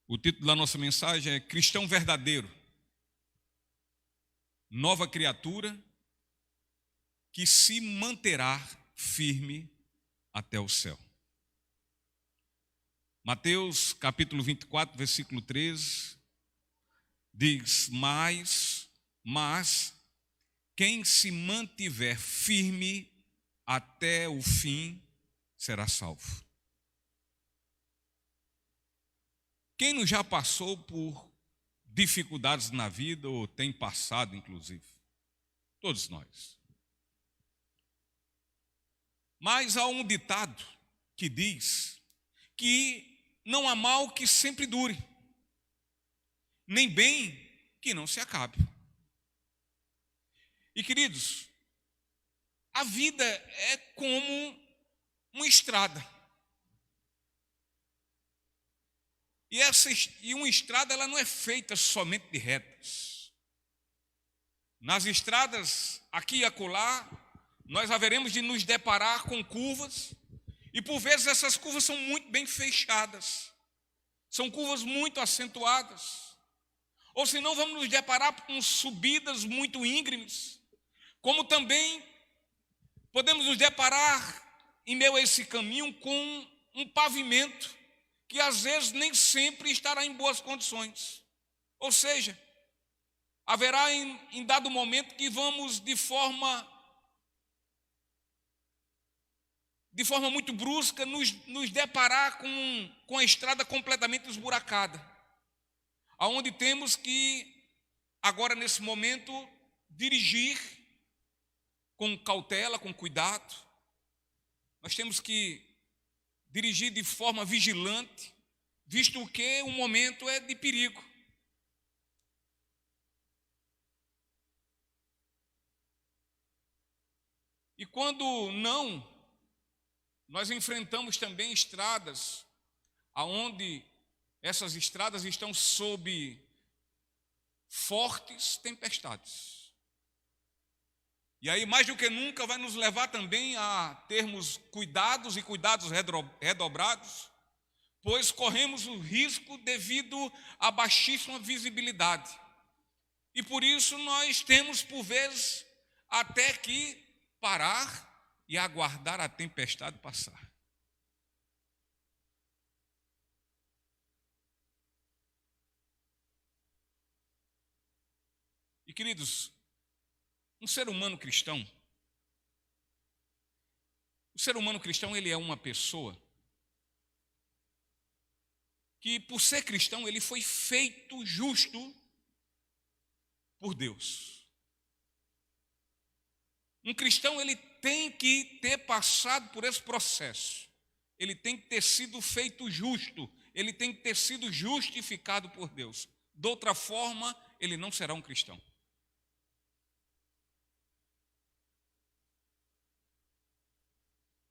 O título da nossa mensagem é Cristão Verdadeiro, nova criatura que se manterá firme até o céu. Mateus capítulo 24, versículo 13, diz, mas quem se mantiver firme até o fim será salvo. Quem não já passou por dificuldades na vida, ou tem passado, inclusive? Todos nós. Mas há um ditado que diz que não há mal que sempre dure, nem bem que não se acabe. E, queridos, a vida é como uma estrada. E uma estrada ela não é feita somente de retas. Nas estradas, aqui e acolá, nós haveremos de nos deparar com curvas, e por vezes essas curvas são muito bem fechadas, são curvas muito acentuadas, ou senão vamos nos deparar com subidas muito íngremes, como também podemos nos deparar em meio a esse caminho com um pavimento que às vezes nem sempre estará em boas condições. Ou seja, haverá em dado momento que vamos de forma muito brusca nos deparar com a estrada completamente esburacada, aonde temos que, agora nesse momento, dirigir com cautela, com cuidado. Nós temos que dirigir de forma vigilante, visto que o momento é de perigo. E quando não, nós enfrentamos também estradas, aonde essas estradas estão sob fortes tempestades. E aí, mais do que nunca, vai nos levar também a termos cuidados e cuidados redobrados, pois corremos o risco devido à baixíssima visibilidade. E por isso nós temos, por vezes, até que parar e aguardar a tempestade passar. E, queridos, o ser humano cristão, ele é uma pessoa que, por ser cristão, ele foi feito justo por Deus. Um cristão, ele tem que ter passado por esse processo. Ele tem que ter sido feito justo. Ele tem que ter sido justificado por Deus. De outra forma, ele não será um cristão.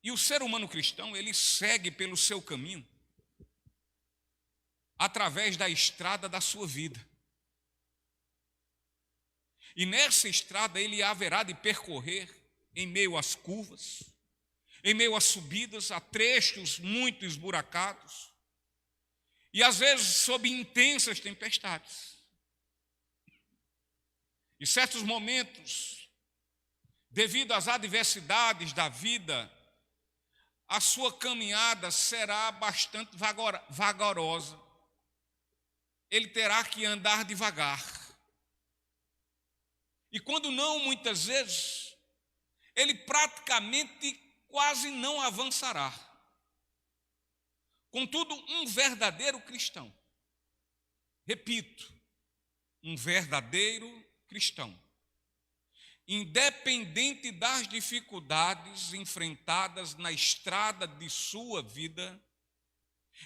E o ser humano cristão, ele segue pelo seu caminho através da estrada da sua vida. E nessa estrada ele haverá de percorrer em meio às curvas, em meio às subidas, a trechos muito esburacados, e às vezes sob intensas tempestades. Em certos momentos, devido às adversidades da vida, a sua caminhada será bastante vagarosa. Ele terá que andar devagar. E quando não, muitas vezes, ele praticamente quase não avançará. Contudo, um verdadeiro cristão, repito, um verdadeiro cristão, independente das dificuldades enfrentadas na estrada de sua vida,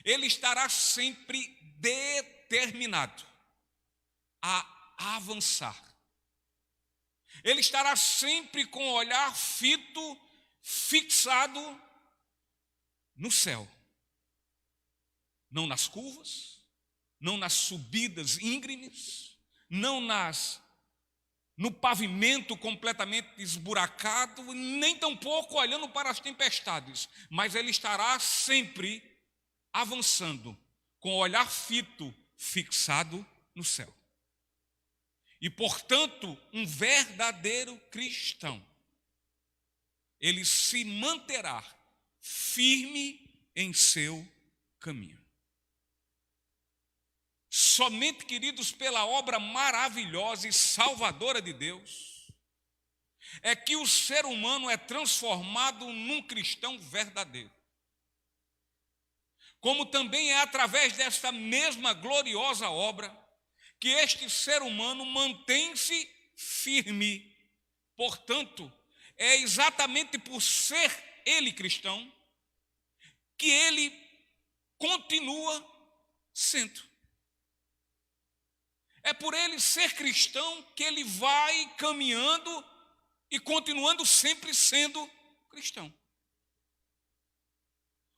ele estará sempre determinado a avançar. Ele estará sempre com o olhar fixado no céu. Não nas curvas, não nas subidas íngremes, não no pavimento completamente esburacado, nem tampouco olhando para as tempestades, mas ele estará sempre avançando com o olhar fixado no céu. E, portanto, um verdadeiro cristão, ele se manterá firme em seu caminho. Somente, queridos, pela obra maravilhosa e salvadora de Deus, é que o ser humano é transformado num cristão verdadeiro. Como também é através desta mesma gloriosa obra que este ser humano mantém-se firme. Portanto, é exatamente por ser ele cristão que ele continua sendo. É por ele ser cristão que ele vai caminhando e continuando sempre sendo cristão.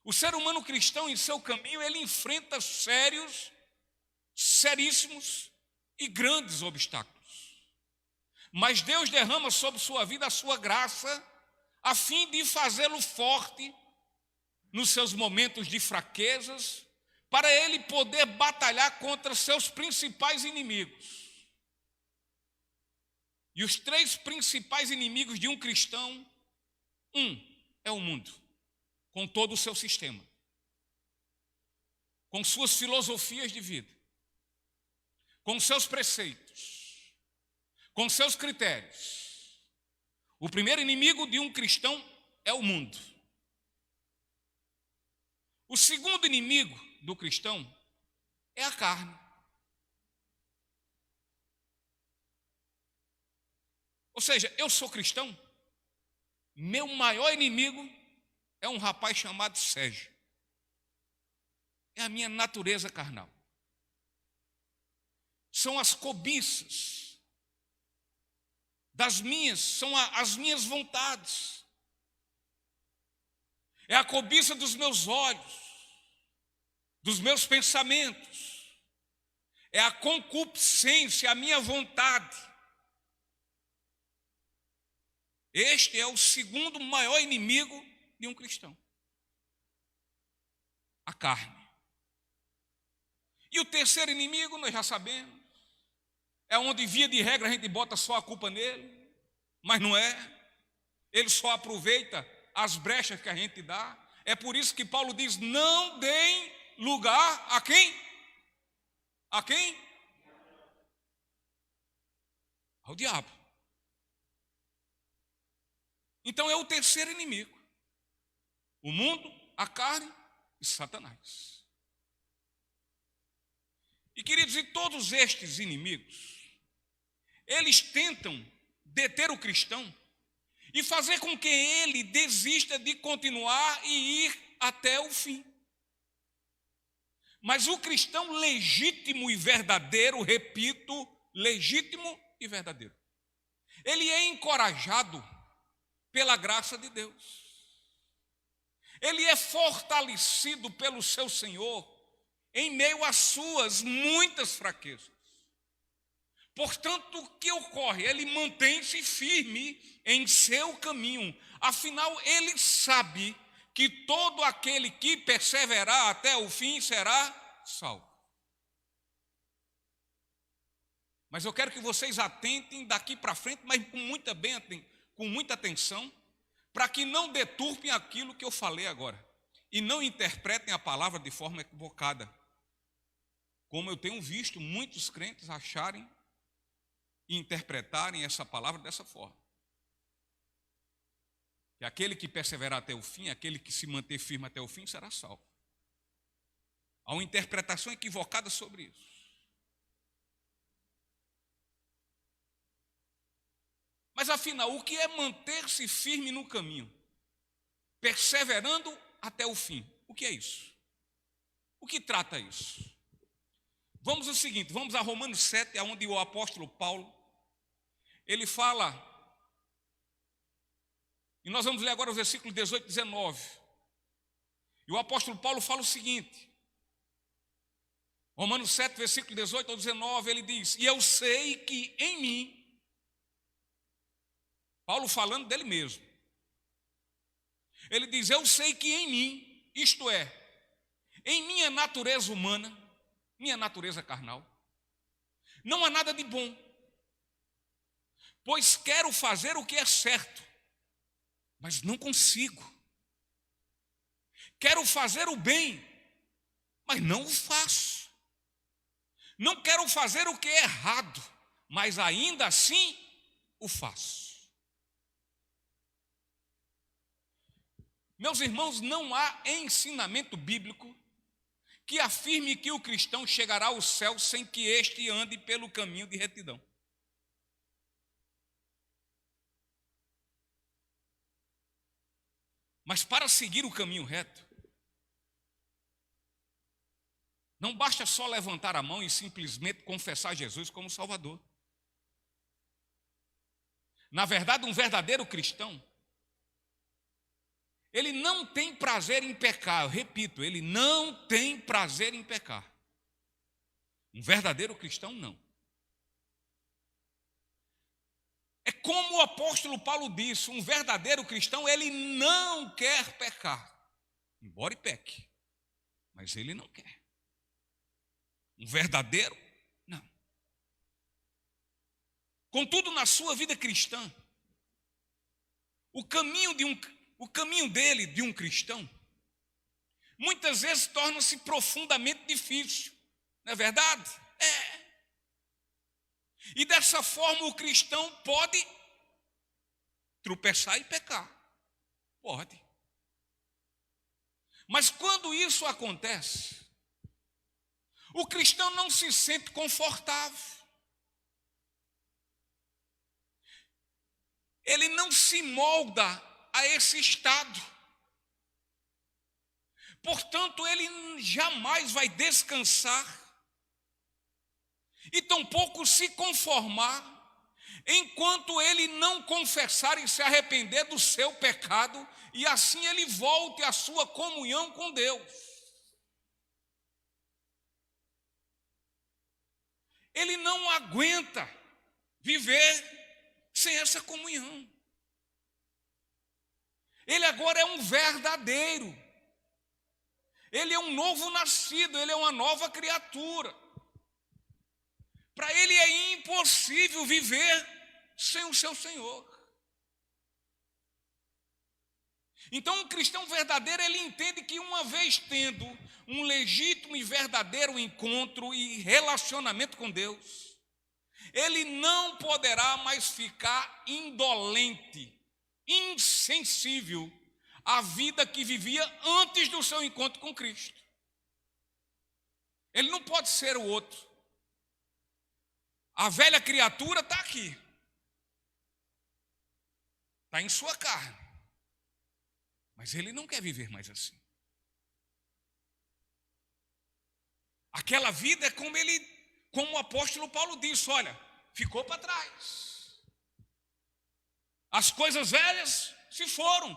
O ser humano cristão, em seu caminho, ele enfrenta seríssimos e grandes obstáculos. Mas Deus derrama sobre sua vida a sua graça, a fim de fazê-lo forte nos seus momentos de fraquezas, para ele poder batalhar contra seus principais inimigos. E os 3 principais inimigos de um cristão, é o mundo, com todo o seu sistema, com suas filosofias de vida, com seus preceitos, com seus critérios. O primeiro inimigo de um cristão é o mundo. O segundo inimigo do cristão é a carne. Ou seja, eu sou cristão, meu maior inimigo é um rapaz chamado Sérgio. É a minha natureza carnal. São as cobiças são as minhas vontades. É a cobiça dos meus olhos, dos meus pensamentos. É a concupiscência, a minha vontade. Este é o segundo maior inimigo de um cristão. A carne. E o terceiro inimigo, nós já sabemos, é onde, via de regra, a gente bota só a culpa nele, mas não é. Ele só aproveita as brechas que a gente dá. É por isso que Paulo diz: não deem lugar a quem? A quem? Ao diabo. Então é o terceiro inimigo. O mundo, a carne e Satanás. E, queridos, e todos estes inimigos, eles tentam deter o cristão e fazer com que ele desista de continuar e ir até o fim. Mas o cristão legítimo e verdadeiro, repito, legítimo e verdadeiro, ele é encorajado pela graça de Deus. Ele é fortalecido pelo seu Senhor em meio às suas muitas fraquezas. Portanto, o que ocorre? Ele mantém-se firme em seu caminho. Afinal, ele sabe que todo aquele que perseverar até o fim será salvo. Mas eu quero que vocês atentem daqui para frente, mas com muita atenção, para que não deturpem aquilo que eu falei agora e não interpretem a palavra de forma equivocada, como eu tenho visto muitos crentes acharem e interpretarem essa palavra dessa forma. Que aquele que perseverar até o fim, aquele que se manter firme até o fim, será salvo. Há uma interpretação equivocada sobre isso. Mas afinal, o que é manter-se firme no caminho? Perseverando até o fim. O que é isso? O que trata isso? Vamos ao seguinte, vamos a Romanos 7, onde o apóstolo Paulo, ele fala, e nós vamos ler agora o versículo 18 e 19. E o apóstolo Paulo fala o seguinte, Romanos 7, versículo 18 ao 19, ele diz: e eu sei que em mim, Paulo falando dele mesmo, ele diz: eu sei que em mim, isto é, Em minha natureza humana, minha natureza carnal, não há nada de bom, pois quero fazer o que é certo, mas não consigo. Quero fazer o bem, mas não o faço. Não quero fazer o que é errado, mas ainda assim o faço. Meus irmãos, não há ensinamento bíblico que afirme que o cristão chegará ao céu sem que este ande pelo caminho de retidão. Mas para seguir o caminho reto, não basta só levantar a mão e simplesmente confessar Jesus como Salvador. Na verdade, um verdadeiro cristão, ele não tem prazer em pecar. Eu repito, ele não tem prazer em pecar. Um verdadeiro cristão, não. É como o apóstolo Paulo disse, um verdadeiro cristão, ele não quer pecar. Embora peque, mas ele não quer. Um verdadeiro, não. Contudo, na sua vida cristã, o caminho dele, de um cristão, muitas vezes torna-se profundamente difícil. Não é verdade? É. E dessa forma o cristão pode tropeçar e pecar. Pode. Mas quando isso acontece, o cristão não se sente confortável. Ele não se molda a esse estado. Portanto, ele jamais vai descansar e tampouco se conformar enquanto ele não confessar e se arrepender do seu pecado e assim ele volte à sua comunhão com Deus. Ele não aguenta viver sem essa comunhão. Ele agora é um verdadeiro. Ele é um novo nascido, ele é uma nova criatura. Para ele é impossível viver sem o seu Senhor. Então, um cristão verdadeiro, ele entende que uma vez tendo um legítimo e verdadeiro encontro e relacionamento com Deus, ele não poderá mais ficar indolente, insensível à vida que vivia antes do seu encontro com Cristo. Ele não pode ser o outro. A velha criatura está aqui, está em sua carne, mas ele não quer viver mais assim. Aquela vida é como o apóstolo Paulo disse, olha, ficou para trás. As coisas velhas se foram.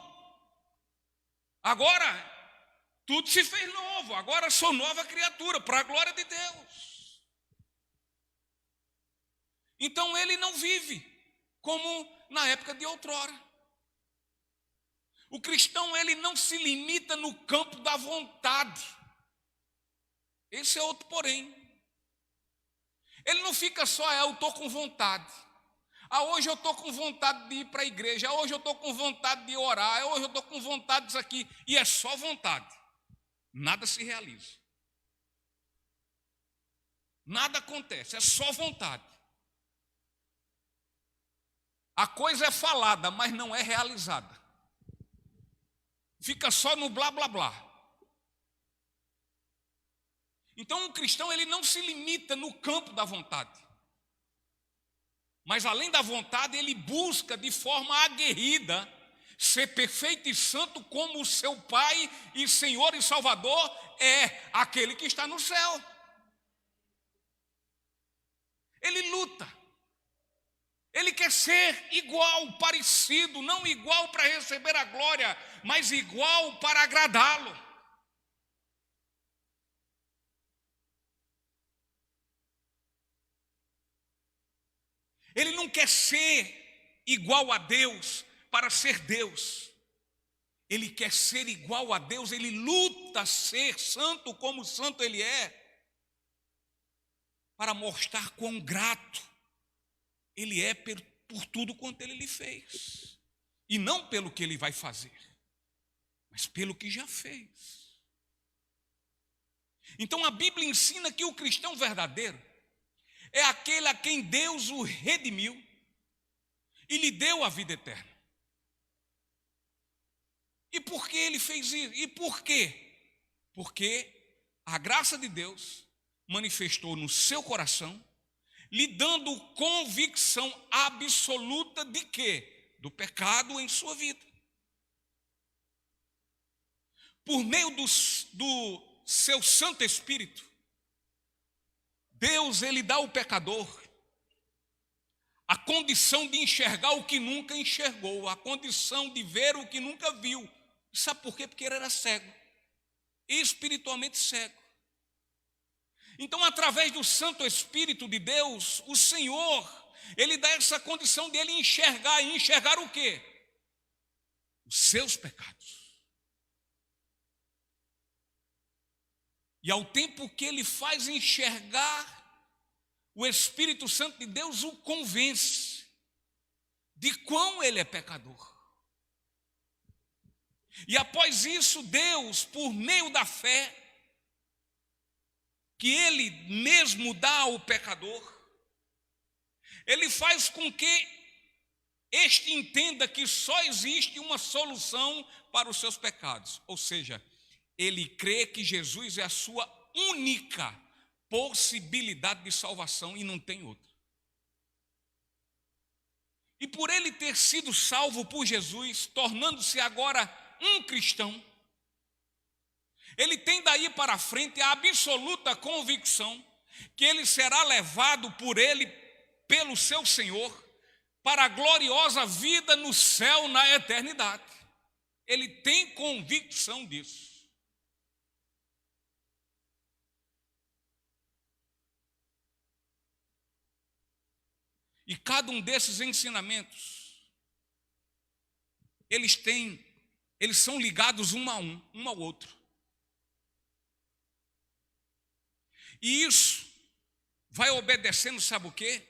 Agora, tudo se fez novo. Agora sou nova criatura, para a glória de Deus. Então ele não vive como na época de outrora. O cristão, ele não se limita no campo da vontade. Esse é outro porém. Ele não fica só, eu estou com vontade. Hoje eu estou com vontade de ir para a igreja. Hoje eu estou com vontade de orar. Hoje eu estou com vontade disso aqui. E é só vontade. Nada se realiza. Nada acontece, é só vontade. A coisa é falada, mas não é realizada. Fica só no blá, blá, blá. Então, o cristão, ele não se limita no campo da vontade. Mas, além da vontade, ele busca de forma aguerrida ser perfeito e santo como o seu Pai e Senhor e Salvador é aquele que está no céu. Ele luta. Ele quer ser igual, parecido, não igual para receber a glória, mas igual para agradá-lo. Ele não quer ser igual a Deus para ser Deus. ele quer ser igual a Deus, ele luta a ser santo como santo ele é, para mostrar quão grato ele é por tudo quanto ele lhe fez. E não pelo que ele vai fazer, mas pelo que já fez. Então a Bíblia ensina que o cristão verdadeiro é aquele a quem Deus o redimiu e lhe deu a vida eterna. E por que ele fez isso? E por quê? Porque a graça de Deus manifestou no seu coração, lhe dando convicção absoluta de quê? Do pecado em sua vida. Por meio do seu Santo Espírito, Deus, ele dá ao pecador a condição de enxergar o que nunca enxergou, a condição de ver o que nunca viu. Sabe por quê? Porque ele era cego, espiritualmente cego. Então, através do Santo Espírito de Deus, o Senhor, ele dá essa condição de ele enxergar. E enxergar o quê? Os seus pecados. E ao tempo que ele faz enxergar, o Espírito Santo de Deus o convence de quão ele é pecador. E após isso, Deus, por meio da fé, que ele mesmo dá ao pecador, ele faz com que este entenda que só existe uma solução para os seus pecados. Ou seja, ele crê que Jesus é a sua única possibilidade de salvação e não tem outra. E por ele ter sido salvo por Jesus, tornando-se agora um cristão, ele tem daí para frente a absoluta convicção que ele será levado por ele, pelo seu Senhor, para a gloriosa vida no céu na eternidade. Ele tem convicção disso. E cada um desses ensinamentos, eles são ligados um ao outro. E isso vai obedecendo, sabe o quê?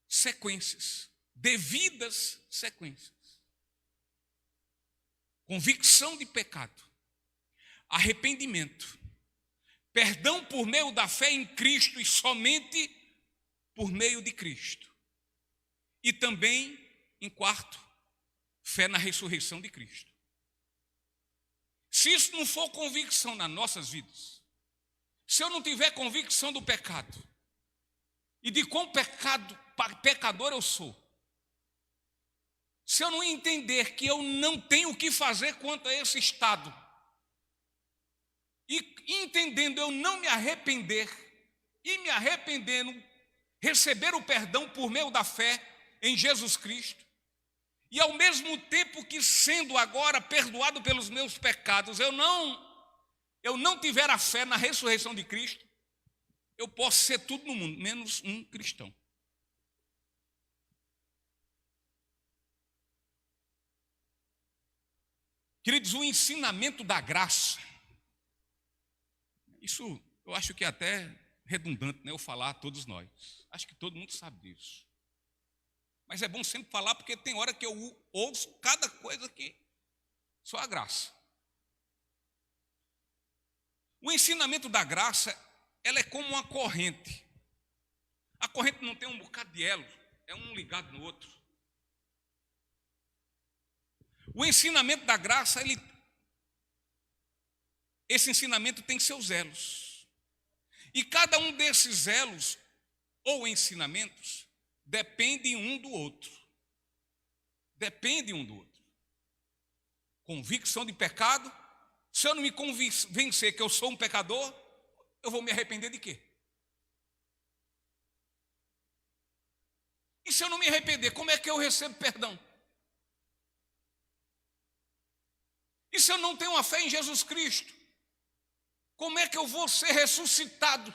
Sequências, devidas sequências. Convicção de pecado, arrependimento, perdão por meio da fé em Cristo e somente por meio de Cristo. E também, em quarto, fé na ressurreição de Cristo. Se isso não for convicção nas nossas vidas, se eu não tiver convicção do pecado e de quão pecador eu sou, se eu não entender que eu não tenho o que fazer quanto a esse estado, e entendendo eu não me arrepender, e me arrependendo, receber o perdão por meio da fé em Jesus Cristo, e ao mesmo tempo que sendo agora perdoado pelos meus pecados, eu não tiver a fé na ressurreição de Cristo, eu posso ser tudo no mundo, menos um cristão. Queridos, o ensinamento da graça, isso eu acho que é até redundante, né, eu falar a todos nós. Acho que todo mundo sabe disso. Mas é bom sempre falar, porque tem hora que eu ouço cada coisa que só a graça. O ensinamento da graça, ela é como uma corrente. A corrente não tem um bocado de elo, é um ligado no outro. O ensinamento da graça, esse ensinamento tem seus elos. E cada um desses elos ou ensinamentos depende um do outro. Depende um do outro. Convicção de pecado. Se eu não me convencer que eu sou um pecador, eu vou me arrepender de quê? E se eu não me arrepender, como é que eu recebo perdão? E se eu não tenho a fé em Jesus Cristo, como é que eu vou ser ressuscitado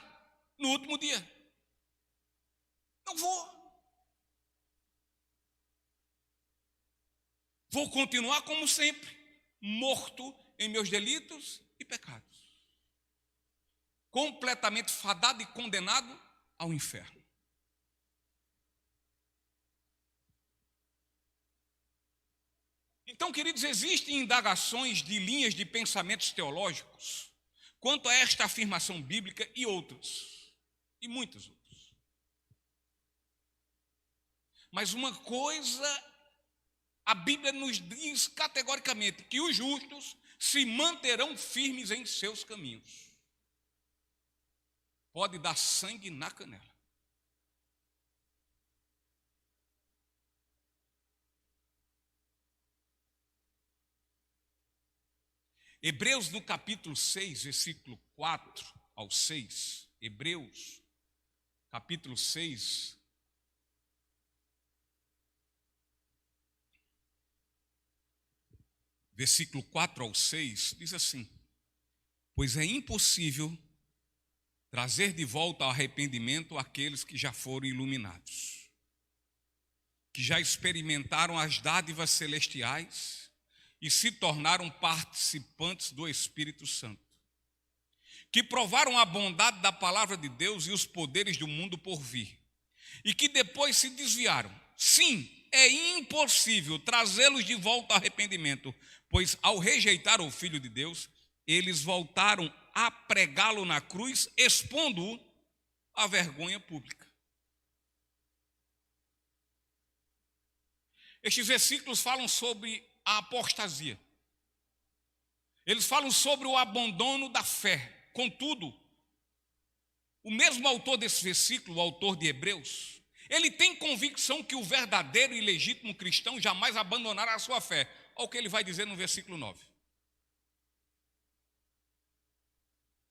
no último dia? Não vou. Vou continuar como sempre, morto em meus delitos e pecados, completamente fadado e condenado ao inferno. Então, queridos, existem indagações de linhas de pensamentos teológicos quanto a esta afirmação bíblica e outras, e muitas outras. Mas uma coisa, a Bíblia nos diz categoricamente que os justos se manterão firmes em seus caminhos. Pode dar sangue na canela. Hebreus, no capítulo 6, versículo 4 ao 6, Hebreus, capítulo 6, versículo 4 ao 6, diz assim: pois é impossível trazer de volta ao arrependimento aqueles que já foram iluminados, que já experimentaram as dádivas celestiais e se tornaram participantes do Espírito Santo, que provaram a bondade da palavra de Deus e os poderes do mundo por vir, e que depois se desviaram. Sim, é impossível trazê-los de volta ao arrependimento, pois ao rejeitar o Filho de Deus, eles voltaram a pregá-lo na cruz, expondo-o à vergonha pública. Estes versículos falam sobre a apostasia. Eles falam sobre o abandono da fé. Contudo, o mesmo autor desse versículo, o autor de Hebreus, ele tem convicção que o verdadeiro e legítimo cristão jamais abandonará a sua fé. Olha o que ele vai dizer no versículo 9.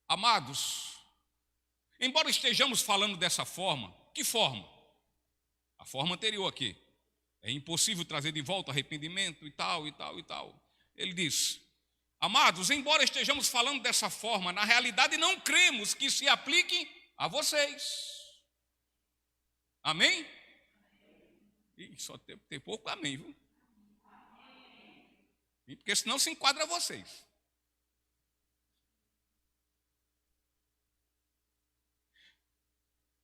Amados, embora estejamos falando dessa forma, que forma? A forma anterior aqui. É impossível trazer de volta arrependimento e tal, e tal, e tal. Ele diz: amados, embora estejamos falando dessa forma, na realidade não cremos que se aplique a vocês. Amém? Ih, só tem pouco amém, viu? Porque senão se enquadra a vocês.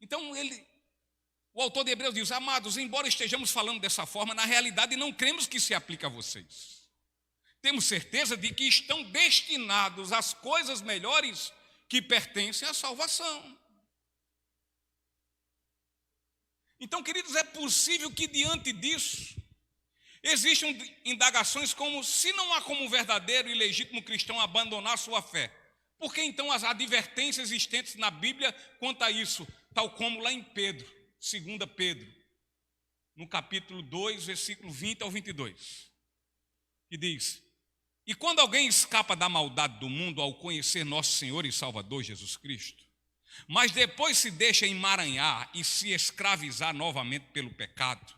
Então o autor de Hebreus diz: amados, embora estejamos falando dessa forma, na realidade não cremos que se aplique a vocês. Temos certeza de que estão destinados às coisas melhores que pertencem à salvação. Então, queridos, é possível que diante disso existam indagações como: se não há como um verdadeiro e legítimo cristão abandonar sua fé, por que então as advertências existentes na Bíblia quanto a isso, tal como lá em Pedro, 2 Pedro, no capítulo 2, versículo 20 ao 22, que diz: e quando alguém escapa da maldade do mundo ao conhecer nosso Senhor e Salvador Jesus Cristo, mas depois se deixa emaranhar e se escravizar novamente pelo pecado,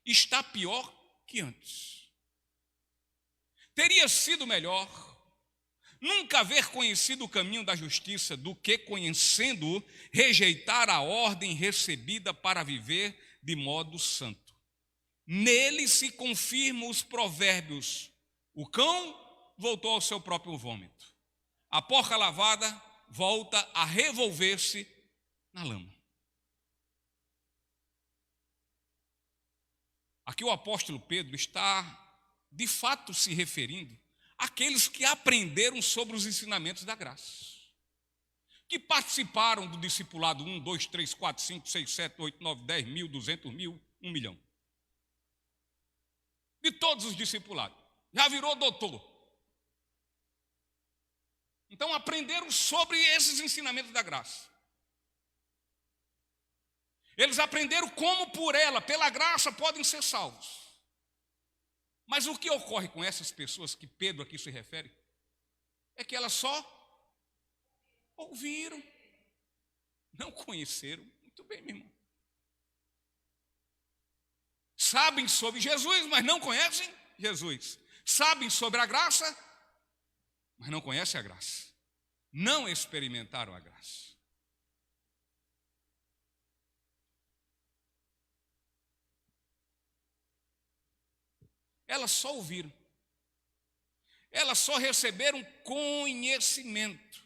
está pior que antes. Teria sido melhor nunca haver conhecido o caminho da justiça do que, conhecendo-o, rejeitar a ordem recebida para viver de modo santo. Nele se confirmam os provérbios: o cão voltou ao seu próprio vômito, a porca lavada volta a revolver-se na lama. Aqui o apóstolo Pedro está, de fato, se referindo àqueles que aprenderam sobre os ensinamentos da graça, que participaram do discipulado 1, 2, 3, 4, 5, 6, 7, 8, 9, 10 mil, 200 mil, 1 milhão. De todos os discipulados. Já virou doutor. Então aprenderam sobre esses ensinamentos da graça. Eles aprenderam como por ela, pela graça, podem ser salvos. Mas o que ocorre com essas pessoas que Pedro aqui se refere é que elas só ouviram, não conheceram. Muito bem, meu irmão. Sabem sobre Jesus, mas não conhecem Jesus. Sabem sobre a graça, mas não conhecem a graça. Não experimentaram a graça. Elas só ouviram. elas só receberam conhecimento.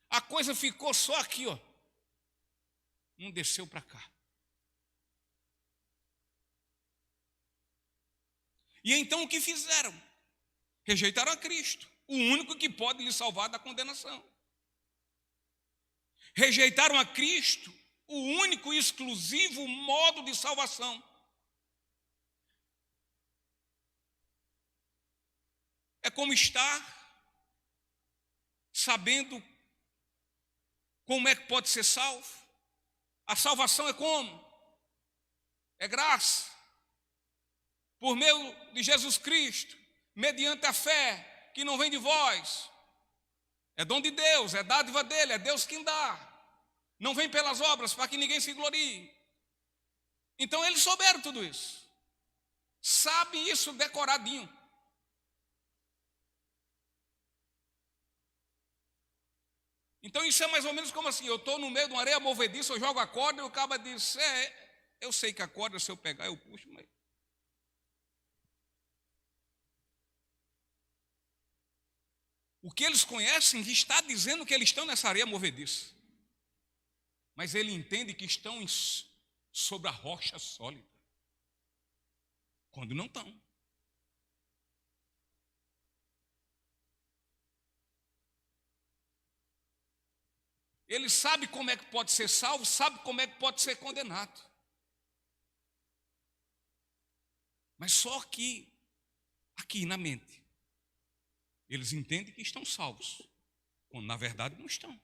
A coisa ficou só aqui, ó. Não desceu para cá. E então o que fizeram? Rejeitaram a Cristo, o único que pode lhe salvar da condenação. Rejeitaram a Cristo, o único e exclusivo modo de salvação. É como estar sabendo como é que pode ser salvo. A salvação é como? É graça. Por meio de Jesus Cristo, mediante a fé, que não vem de vós. É dom de Deus, é dádiva dele, é Deus quem dá. Não vem pelas obras, para que ninguém se glorie. Então eles souberam tudo isso. Sabem isso decoradinho. Então isso é mais ou menos como assim, eu estou no meio de uma areia movediça, eu jogo a corda e o cabo diz, eu sei que a corda, se eu pegar, eu puxo, mas... O que eles conhecem está dizendo que eles estão nessa areia movediça. Mas ele entende que estão sobre a rocha sólida. Quando não estão. Ele sabe como é que pode ser salvo, sabe como é que pode ser condenado. Mas só que, aqui na mente, eles entendem que estão salvos, quando na verdade não estão.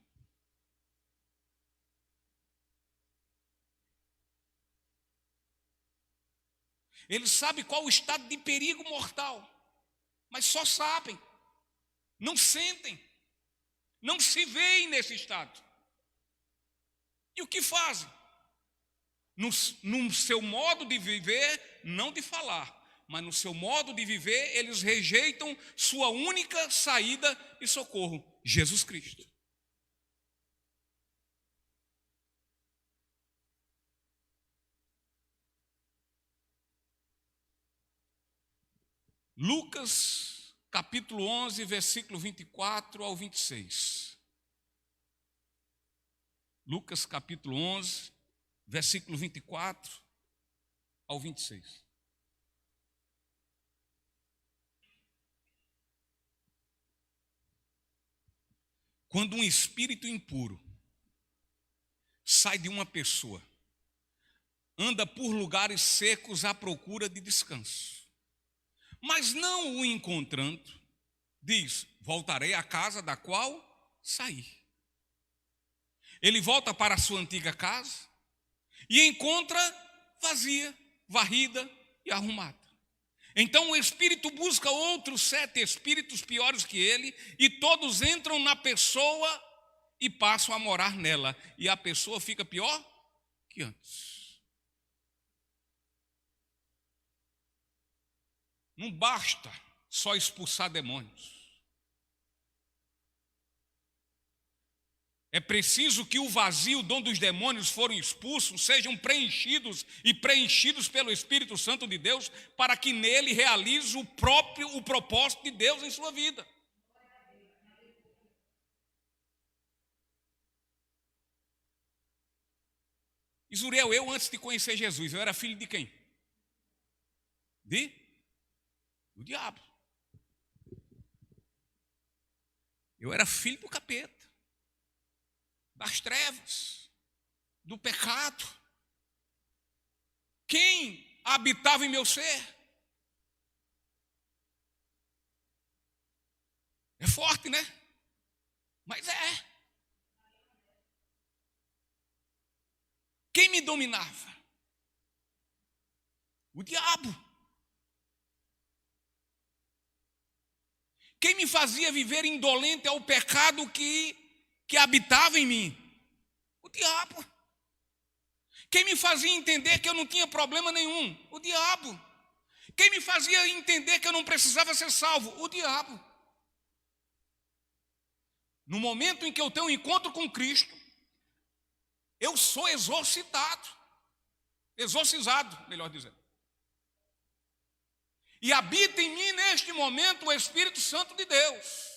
Eles sabem qual o estado de perigo mortal, mas só sabem, não sentem, não se veem nesse estado. E o que fazem? No seu modo de viver, não de falar, mas no seu modo de viver, eles rejeitam sua única saída e socorro, Jesus Cristo. Lucas, capítulo 11, versículo 24 ao 26. Lucas, capítulo 11, versículo 24 ao 26. Quando um espírito impuro sai de uma pessoa, anda por lugares secos à procura de descanso, mas não o encontrando, diz, voltarei à casa da qual saí. Ele volta para a sua antiga casa e encontra vazia, varrida e arrumada. Então o espírito busca outros 7 espíritos piores que ele, e todos entram na pessoa e passam a morar nela, e a pessoa fica pior que antes. Não basta só expulsar demônios. É preciso que o vazio, de onde os demônios foram expulsos, sejam preenchidos e preenchidos pelo Espírito Santo de Deus, para que nele realize o propósito de Deus em sua vida. Isuriel, eu antes de conhecer Jesus, eu era filho de quem? Do diabo. Eu era filho do capeta, das trevas, do pecado. Quem habitava em meu ser? É forte, né? Mas é. Quem me dominava? O diabo. Quem me fazia viver indolente ao pecado que habitava em mim? O diabo. Quem me fazia entender que eu não tinha problema nenhum? O diabo. Quem me fazia entender que eu não precisava ser salvo? O diabo. No momento em que eu tenho um encontro com Cristo, eu sou exorcizado, melhor dizendo. E habita em mim neste momento o Espírito Santo de Deus.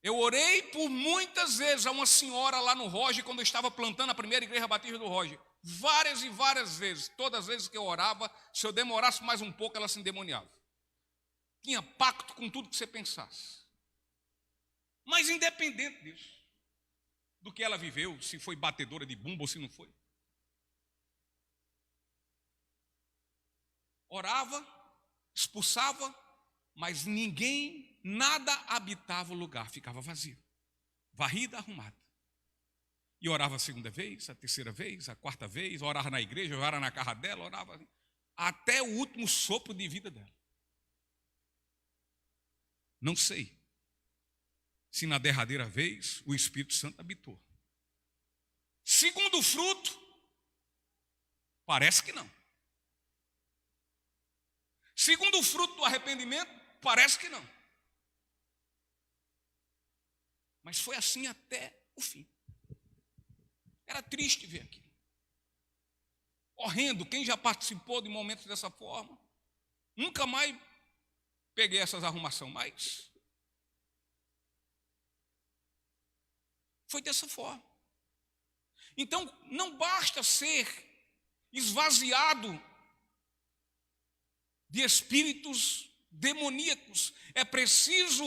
Eu orei por muitas vezes a uma senhora lá no Roge, quando eu estava plantando a primeira igreja batista do Roge. Várias e várias vezes. Todas as vezes que eu orava, se eu demorasse mais um pouco, ela se endemoniava. Tinha pacto com tudo que você pensasse. Mas independente disso, do que ela viveu, se foi batedora de bumbo ou se não foi. Orava, expulsava, mas ninguém, nada habitava o lugar, ficava vazio, varrida, arrumada. E orava a segunda vez, a terceira vez, a quarta vez, orava na igreja, orava na casa dela, orava até o último sopro de vida dela. Não sei se na derradeira vez o Espírito Santo habitou. Segundo fruto, parece que não. Segundo o fruto do arrependimento, parece que não. Mas foi assim até o fim. Era triste ver aquilo. Horrendo. Quem já participou de momentos dessa forma, nunca mais peguei essas arrumações, mas foi dessa forma. Então, não basta ser esvaziado de espíritos demoníacos. É preciso,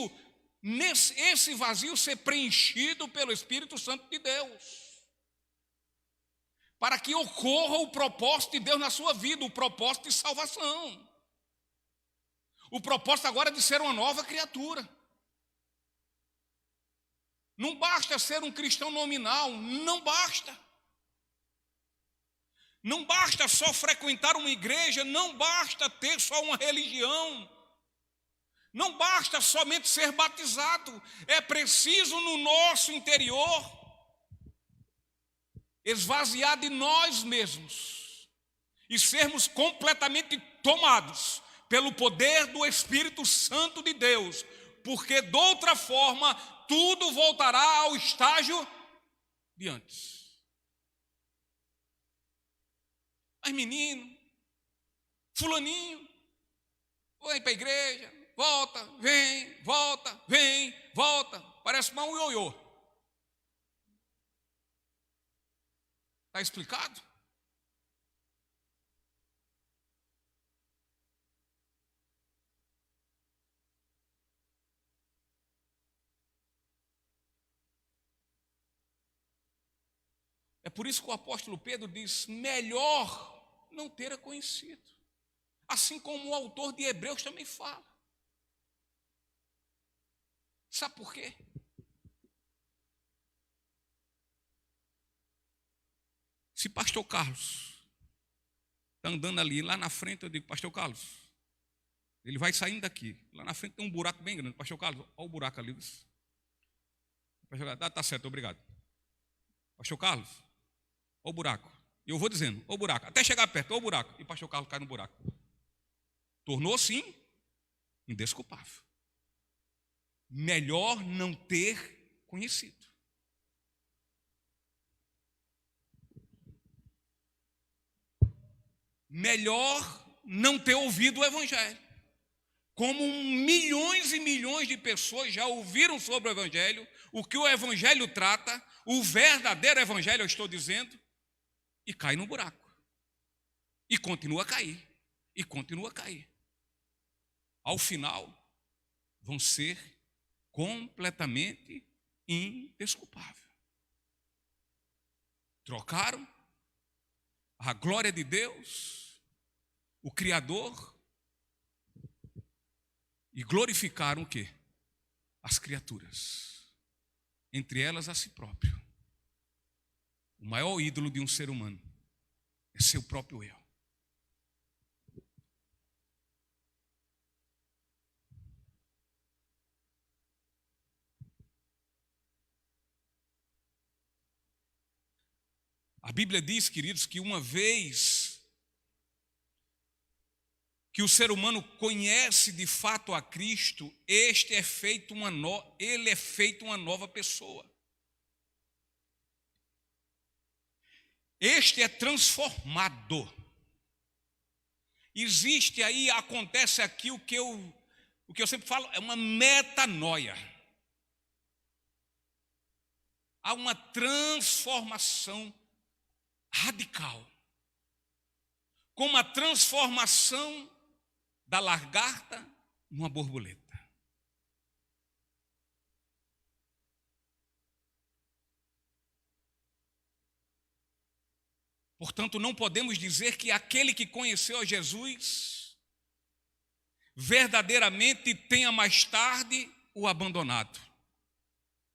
esse vazio, ser preenchido pelo Espírito Santo de Deus, para que ocorra o propósito de Deus na sua vida, o propósito de salvação. O propósito agora é de ser uma nova criatura. Não basta ser um cristão nominal, não basta. Não basta só frequentar uma igreja, não basta ter só uma religião. Não basta somente ser batizado. É preciso no nosso interior esvaziar de nós mesmos e sermos completamente tomados pelo poder do Espírito Santo de Deus, porque de outra forma tudo voltará ao estágio de antes. Mas menino, fulaninho, vai para a igreja, volta, vem, volta, parece um ioiô. Está explicado? É por isso que o apóstolo Pedro diz: melhor não ter conhecido. Assim como o autor de Hebreus também fala. Sabe por quê? Se pastor Carlos está andando ali, lá na frente, eu digo: pastor Carlos, ele vai saindo daqui. Lá na frente tem um buraco bem grande. Pastor Carlos, olha o buraco ali. Pastor Carlos, tá certo, obrigado. Pastor Carlos, olha o buraco. E eu vou dizendo: olha o buraco. Até chegar perto, olha o buraco. E pastor Carlos cai no buraco. Tornou, sim, indesculpável. Melhor não ter conhecido. Melhor não ter ouvido o Evangelho. Como milhões e milhões de pessoas já ouviram sobre o Evangelho, o que o Evangelho trata, o verdadeiro Evangelho, eu estou dizendo, e cai no buraco. E continua a cair. E continua a cair. Ao final, vão ser completamente indesculpáveis. Trocaram a glória de Deus, o Criador, e glorificaram o quê? As criaturas, entre elas a si próprio. O maior ídolo de um ser humano é seu próprio eu. A Bíblia diz, queridos, que uma vez que o ser humano conhece de fato a Cristo, ele é feito uma nova pessoa. Este é transformado. existe aí, acontece aqui o que eu sempre falo, é uma metanoia. Há uma transformação radical, como a transformação da lagarta numa borboleta. Portanto, não podemos dizer que aquele que conheceu a Jesus verdadeiramente tenha mais tarde o abandonado.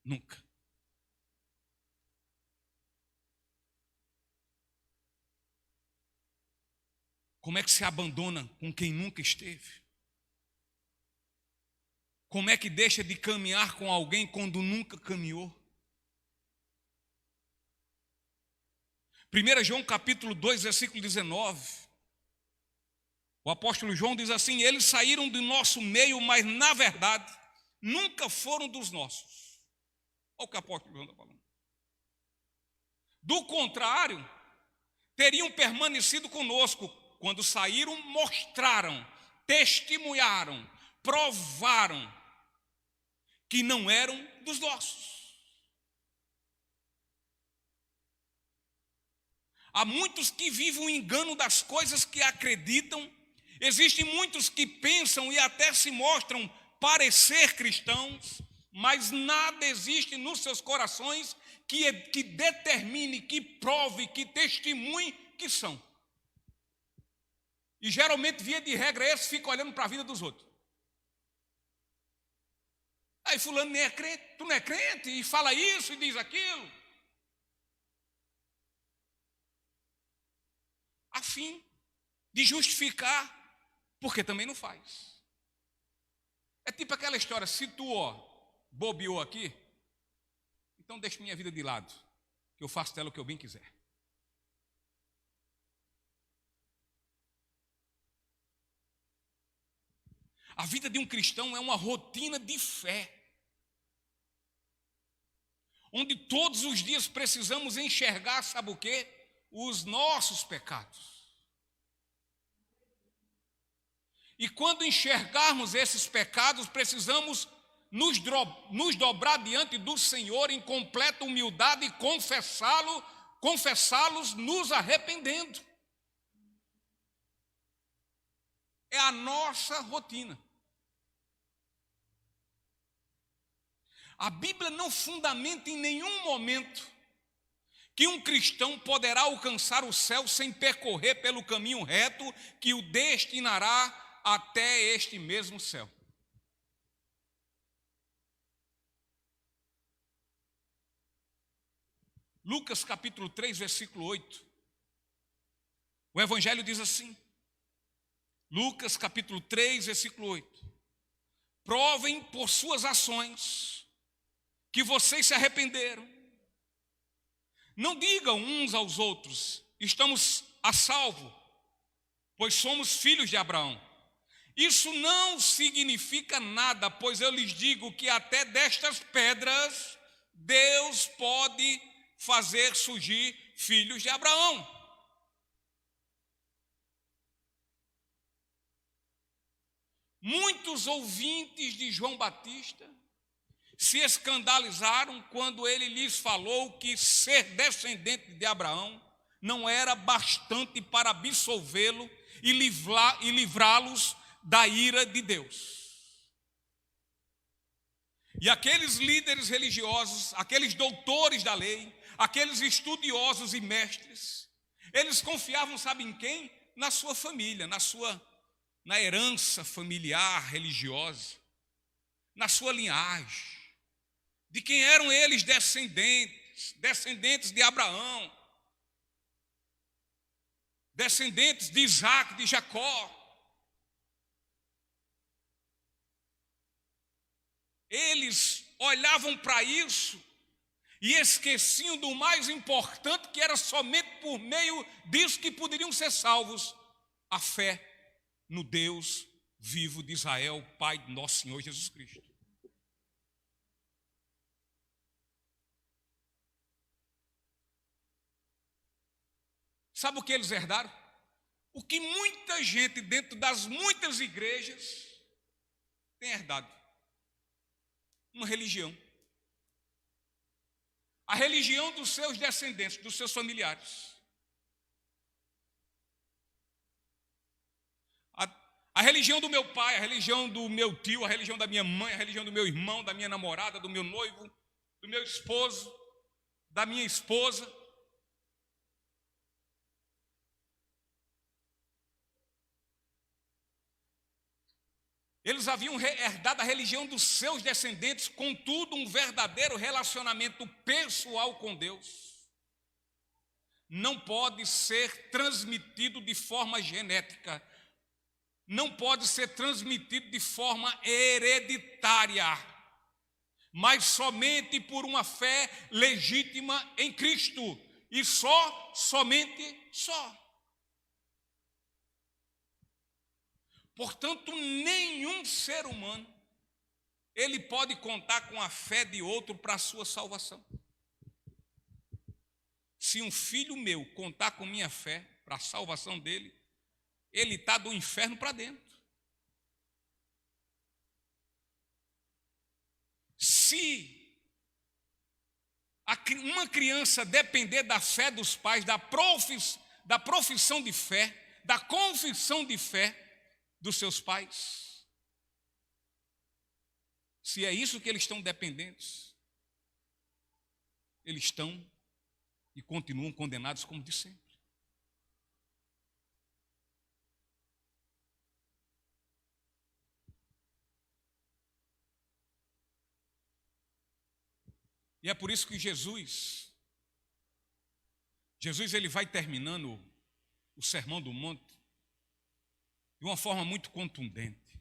Nunca. Como é que se abandona com quem nunca esteve? Como é que deixa de caminhar com alguém quando nunca caminhou? 1 João capítulo 2, versículo 19. O apóstolo João diz assim: eles saíram do nosso meio, mas na verdade nunca foram dos nossos. Olha o que o apóstolo João está falando. Do contrário, teriam permanecido conosco. Quando saíram, mostraram, testemunharam, provaram que não eram dos nossos. Há muitos que vivem o engano das coisas que acreditam. Existem muitos que pensam e até se mostram parecer cristãos, mas nada existe nos seus corações que determine, que prove, que testemunhe que são. E geralmente, via de regra, esse fica olhando para a vida dos outros. Aí fulano nem é crente, tu não é crente, e fala isso e diz aquilo. A fim de justificar, porque também não faz. É tipo aquela história, se tu bobeou aqui, então deixa minha vida de lado, que eu faço dela o que eu bem quiser. A vida de um cristão é uma rotina de fé, onde todos os dias precisamos enxergar, sabe o quê? Os nossos pecados. E quando enxergarmos esses pecados, precisamos nos dobrar diante do Senhor em completa humildade e confessá-los nos arrependendo. É a nossa rotina. A Bíblia não fundamenta em nenhum momento que um cristão poderá alcançar o céu sem percorrer pelo caminho reto que o destinará até este mesmo céu. Lucas capítulo 3, versículo 8. O Evangelho diz assim, Lucas capítulo 3, versículo 8. Provem por suas ações que vocês se arrependeram. Não digam uns aos outros, estamos a salvo, pois somos filhos de Abraão. Isso não significa nada, pois eu lhes digo que até destas pedras Deus pode fazer surgir filhos de Abraão. Muitos ouvintes de João Batista se escandalizaram quando ele lhes falou que ser descendente de Abraão não era bastante para absolvê-lo e livrá-los da ira de Deus. E aqueles líderes religiosos, aqueles doutores da lei, aqueles estudiosos e mestres, eles confiavam, sabe em quem? Na sua família, na herança familiar religiosa, na sua linhagem. De quem eram eles descendentes de Abraão, descendentes de Isaac, de Jacó. Eles olhavam para isso e esqueciam do mais importante, que era somente por meio disso que poderiam ser salvos: a fé no Deus vivo de Israel, Pai de nosso Senhor Jesus Cristo. Sabe o que eles herdaram? o que muita gente dentro das muitas igrejas tem herdado: uma religião. A religião dos seus descendentes, dos seus familiares. A religião do meu pai, a religião do meu tio, a religião da minha mãe, a religião do meu irmão, da minha namorada, do meu noivo, do meu esposo, da minha esposa. Eles haviam herdado a religião dos seus descendentes, contudo, um verdadeiro relacionamento pessoal com Deus não pode ser transmitido de forma genética, não pode ser transmitido de forma hereditária, mas somente por uma fé legítima em Cristo, e somente. Portanto, nenhum ser humano, ele pode contar com a fé de outro para a sua salvação. Se um filho meu contar com minha fé para a salvação dele, ele está do inferno para dentro. Se uma criança depender da fé dos pais, da profissão de fé, da confissão de fé dos seus pais, se é isso que eles estão dependentes, eles estão e continuam condenados como de sempre. E é por isso que Jesus ele vai terminando o Sermão do Monte de uma forma muito contundente.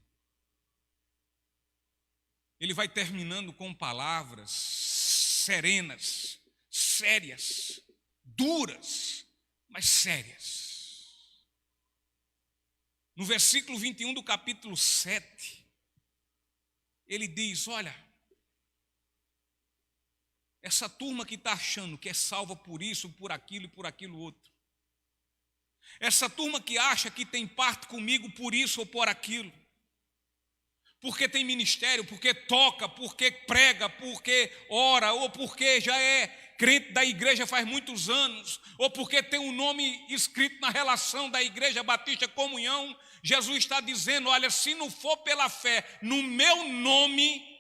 Ele vai terminando com palavras serenas, sérias, duras, mas sérias. No versículo 21 do capítulo 7, ele diz: olha, essa turma que está achando que é salva por isso, por aquilo e por aquilo outro, essa turma que acha que tem parte comigo por isso ou por aquilo, porque tem ministério, porque toca, porque prega, porque ora, ou porque já é crente da igreja faz muitos anos, ou porque tem um nome escrito na relação da Igreja Batista Comunhão, Jesus está dizendo: olha, se não for pela fé no meu nome,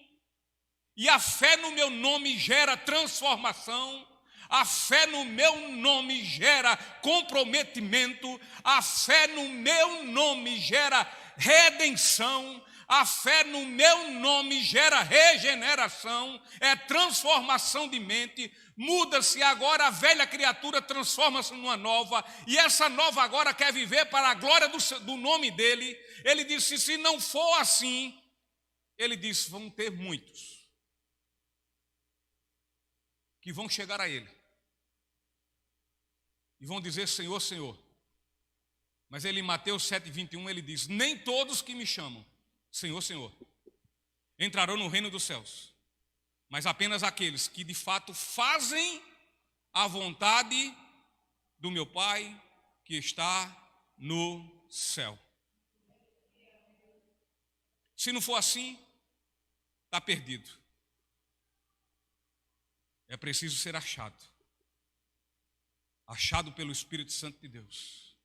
e a fé no meu nome gera transformação, a fé no meu nome gera comprometimento, a fé no meu nome gera redenção, a fé no meu nome gera regeneração, é transformação de mente. Muda-se agora, a velha criatura transforma-se numa nova, e essa nova agora quer viver para a glória do nome dele. Ele disse: se não for assim, ele disse, vão ter muitos que vão chegar a ele e vão dizer: Senhor, Senhor. Mas ele, em Mateus 7,21, ele diz: nem todos que me chamam Senhor, Senhor entrarão no reino dos céus, mas apenas aqueles que de fato fazem a vontade do meu Pai que está no céu. Se não for assim, está perdido. É preciso ser achado pelo Espírito Santo de Deus,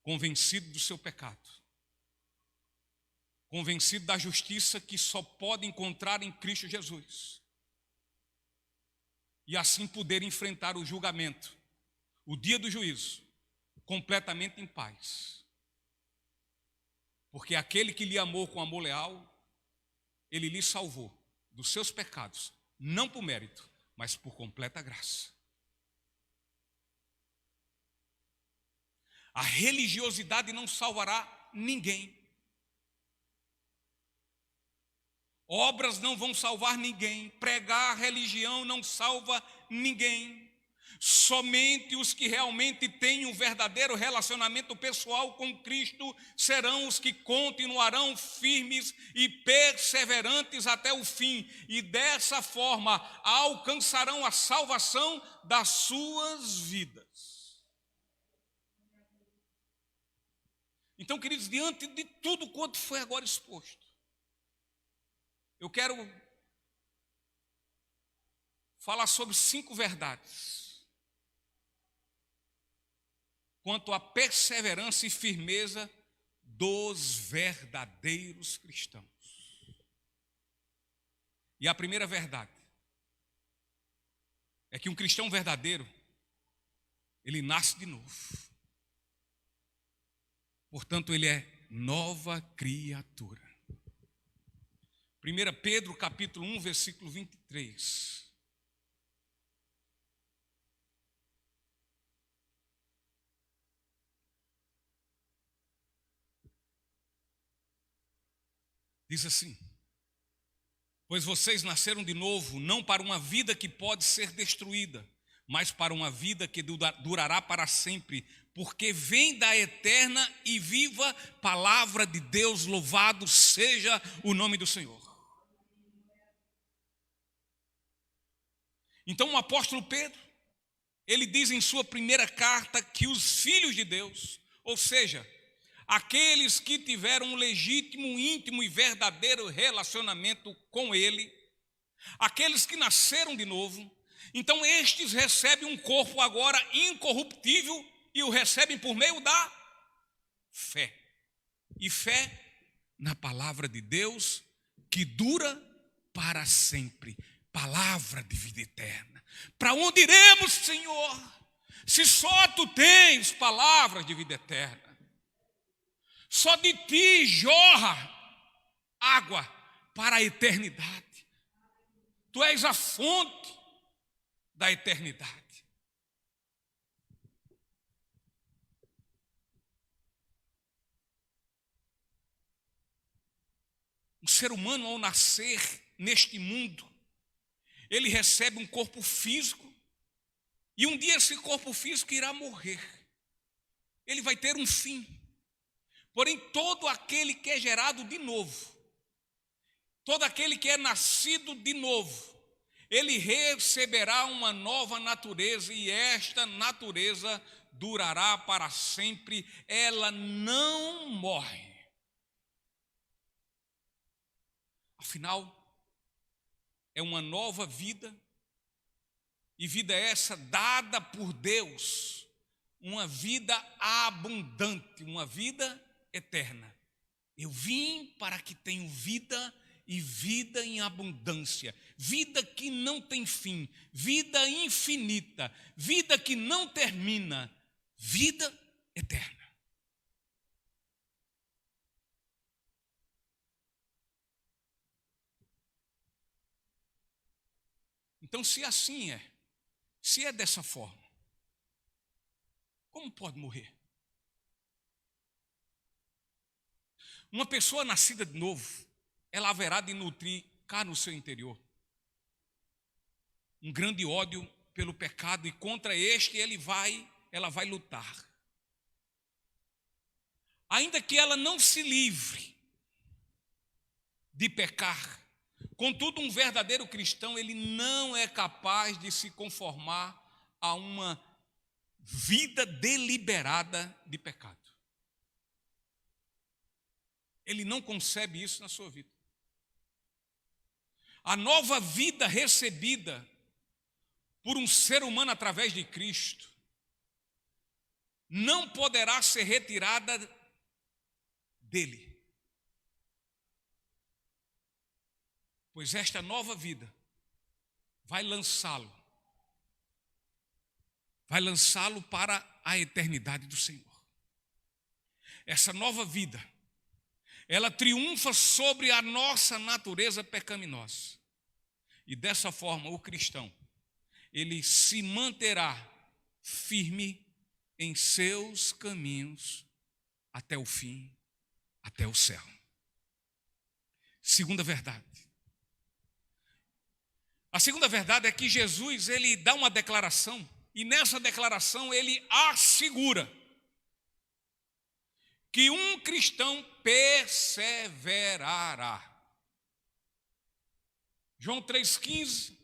convencido do seu pecado, convencido da justiça que só pode encontrar em Cristo Jesus, e assim poder enfrentar o julgamento, o dia do juízo, completamente em paz. Porque aquele que lhe amou com amor leal, ele lhe salvou dos seus pecados, não por mérito, mas por completa graça. A religiosidade não salvará ninguém. Obras não vão salvar ninguém. Pregar a religião não salva ninguém. Somente os que realmente têm um verdadeiro relacionamento pessoal com Cristo serão os que continuarão firmes e perseverantes até o fim, e dessa forma alcançarão a salvação das suas vidas. Então, queridos, diante de tudo quanto foi agora exposto, eu quero falar sobre 5 verdades quanto à perseverança e firmeza dos verdadeiros cristãos. E a primeira verdade é que um cristão verdadeiro, ele nasce de novo. Portanto, ele é nova criatura. 1 Pedro capítulo 1, versículo 23. Diz assim: pois vocês nasceram de novo, não para uma vida que pode ser destruída, mas para uma vida que durará para sempre, porque vem da eterna e viva palavra de Deus. Louvado seja o nome do Senhor. Então o apóstolo Pedro, ele diz em sua primeira carta que os filhos de Deus, ou seja, aqueles que tiveram um legítimo, íntimo e verdadeiro relacionamento com Ele, aqueles que nasceram de novo, então estes recebem um corpo agora incorruptível e o recebem por meio da fé. E fé na palavra de Deus que dura para sempre. Palavra de vida eterna. Para onde iremos, Senhor, se só Tu tens palavras de vida eterna? Só de Ti jorra água para a eternidade. Tu és a fonte da eternidade. O ser humano, ao nascer neste mundo, ele recebe um corpo físico, e um dia esse corpo físico irá morrer. Ele vai ter um fim. Porém, todo aquele que é gerado de novo, todo aquele que é nascido de novo, ele receberá uma nova natureza, e esta natureza durará para sempre, ela não morre. Afinal, é uma nova vida, e vida essa dada por Deus, uma vida abundante, uma vida eterna. Eu vim para que tenham vida e vida em abundância, vida que não tem fim, vida infinita, vida que não termina, vida eterna. Então, se assim é, se é dessa forma, como pode morrer? Uma pessoa nascida de novo, ela haverá de nutrir cá no seu interior um grande ódio pelo pecado, e contra este ela vai lutar. Ainda que ela não se livre de pecar, contudo, um verdadeiro cristão, ele não é capaz de se conformar a uma vida deliberada de pecado. Ele não concebe isso na sua vida. A nova vida recebida por um ser humano através de Cristo não poderá ser retirada dele. Pois esta nova vida vai lançá-lo para a eternidade do Senhor. Essa nova vida, ela triunfa sobre a nossa natureza pecaminosa. E dessa forma, o cristão, ele se manterá firme em seus caminhos até o fim, até o céu. Segunda verdade. A segunda verdade é que Jesus, ele dá uma declaração, e nessa declaração ele assegura que um cristão perseverará. João 3,15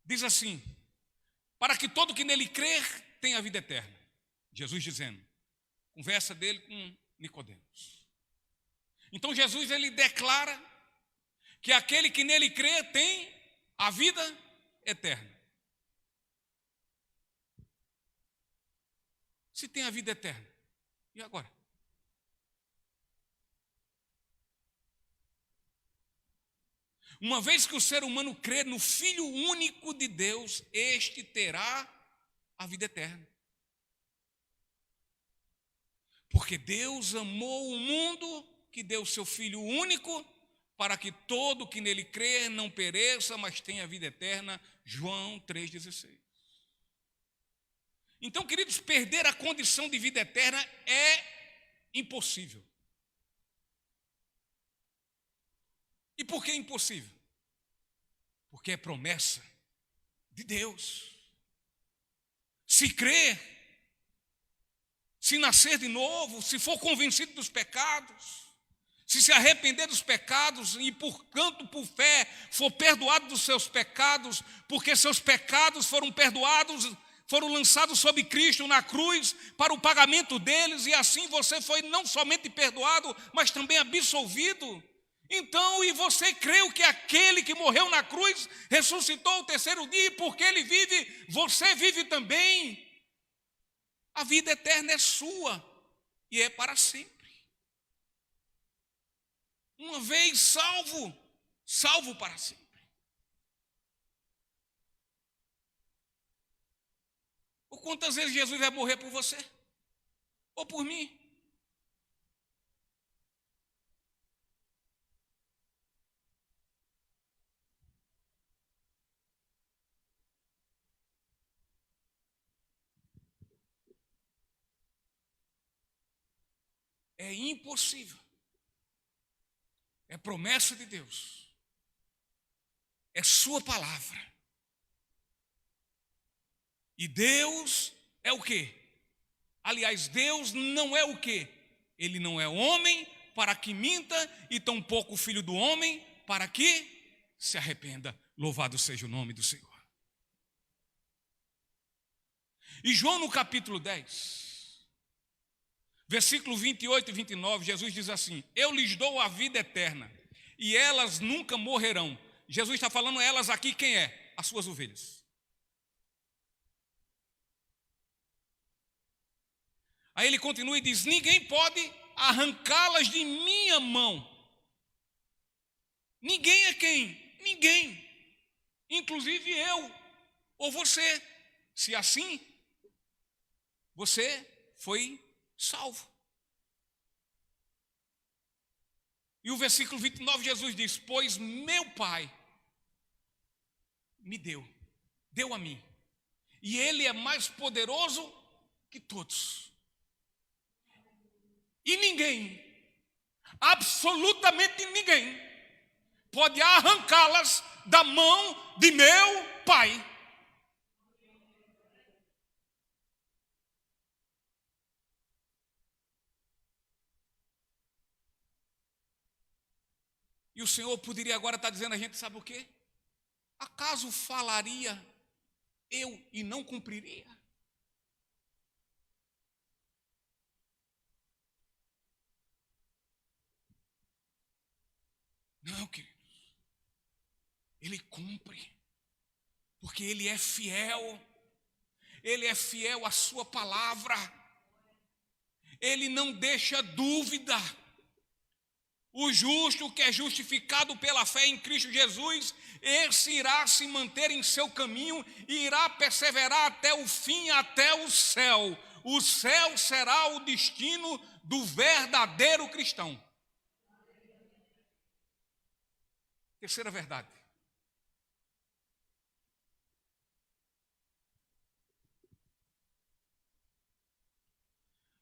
diz assim: para que todo que nele crer tenha vida eterna. Jesus dizendo: conversa dele com Nicodemos. Então Jesus ele declara que aquele que nele crê tem a vida eterna. Se tem a vida eterna, e agora? Uma vez que o ser humano crê no Filho único de Deus, este terá a vida eterna. Porque Deus amou o mundo que deu o seu Filho único para que todo que nele crê não pereça, mas tenha a vida eterna. João 3,16. Então, queridos, perder a condição de vida eterna é impossível. E por que impossível? Porque é promessa de Deus. Se crer, se nascer de novo, se for convencido dos pecados, se arrepender dos pecados e, portanto, por fé, for perdoado dos seus pecados, porque seus pecados foram perdoados, foram lançados sobre Cristo na cruz para o pagamento deles, e assim você foi não somente perdoado, mas também absolvido. Então, e você creu que aquele que morreu na cruz ressuscitou ao terceiro dia, e porque ele vive, você vive também. A vida eterna é sua e é para sempre. Uma vez salvo, salvo para sempre. Ou quantas vezes Jesus vai morrer por você? Ou por mim? É impossível. É promessa de Deus. É sua palavra. E Deus é o quê? Aliás, Deus não é o quê? Ele não é homem para que minta, e tampouco filho do homem para que se arrependa. Louvado seja o nome do Senhor. E João no capítulo 10, versículo 28 e 29, Jesus diz assim: eu lhes dou a vida eterna, e elas nunca morrerão. Jesus está falando elas aqui, quem é? As suas ovelhas. Aí ele continua e diz: ninguém pode arrancá-las de minha mão. Ninguém é quem? Ninguém. Inclusive eu ou você. Se assim, você foi salvo. E o versículo 29, Jesus diz: pois meu Pai me deu a mim, e Ele é mais poderoso que todos. E ninguém, absolutamente ninguém, pode arrancá-las da mão de meu Pai. E o Senhor poderia agora estar dizendo a gente, sabe o quê? Acaso falaria eu e não cumpriria? Não, queridos. Ele cumpre, porque Ele é fiel. Ele é fiel à sua palavra. Ele não deixa dúvida. O justo que é justificado pela fé em Cristo Jesus, esse irá se manter em seu caminho e irá perseverar até o fim, até o céu. O céu será o destino do verdadeiro cristão. Terceira verdade.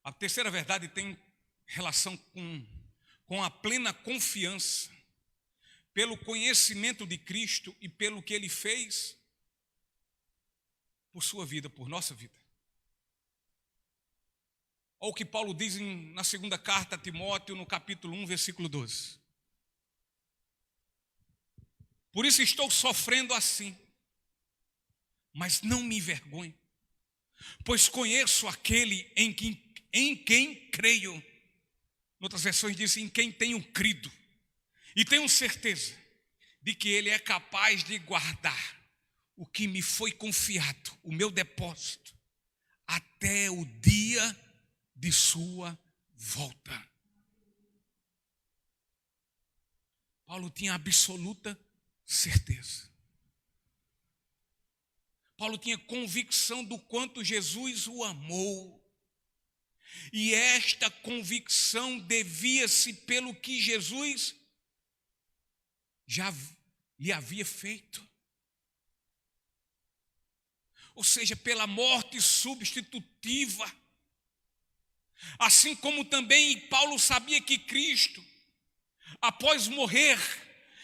A terceira verdade tem relação com a plena confiança pelo conhecimento de Cristo e pelo que Ele fez por sua vida, por nossa vida. Olha o que Paulo diz na segunda carta a Timóteo, no capítulo 1, versículo 12. Por isso estou sofrendo assim, mas não me envergonho, pois conheço aquele em em quem creio. Em outras versões diz, em quem tenho crido. E tenho certeza de que Ele é capaz de guardar o que me foi confiado, o meu depósito, até o dia de sua volta. Paulo tinha absoluta certeza. Paulo tinha convicção do quanto Jesus o amou. E esta convicção devia-se pelo que Jesus já lhe havia feito. Ou seja, pela morte substitutiva. Assim como também Paulo sabia que Cristo, após morrer,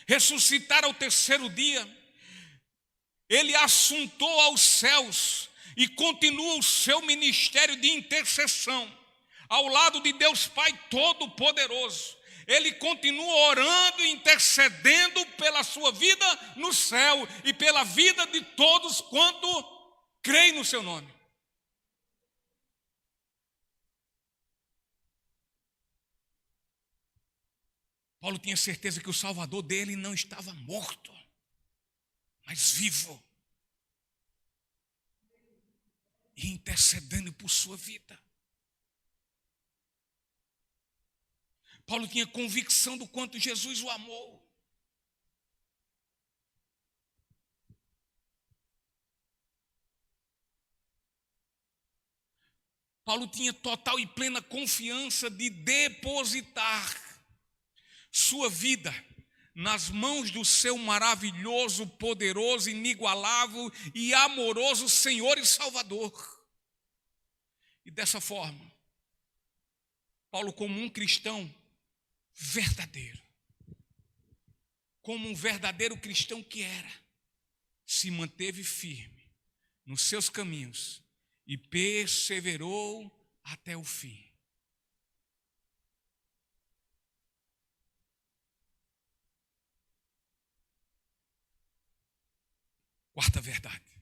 ressuscitar ao terceiro dia, Ele assuntou aos céus e continua o seu ministério de intercessão ao lado de Deus Pai Todo-Poderoso. Ele continua orando e intercedendo pela sua vida no céu e pela vida de todos quanto creem no seu nome. Paulo tinha certeza que o Salvador dele não estava morto, mas vivo e intercedendo por sua vida. Paulo tinha convicção do quanto Jesus o amou. Paulo tinha total e plena confiança de depositar sua vida nas mãos do seu maravilhoso, poderoso, inigualável e amoroso Senhor e Salvador. E dessa forma, Paulo, como um cristão verdadeiro, como um verdadeiro cristão que era, se manteve firme nos seus caminhos e perseverou até o fim. Quarta verdade.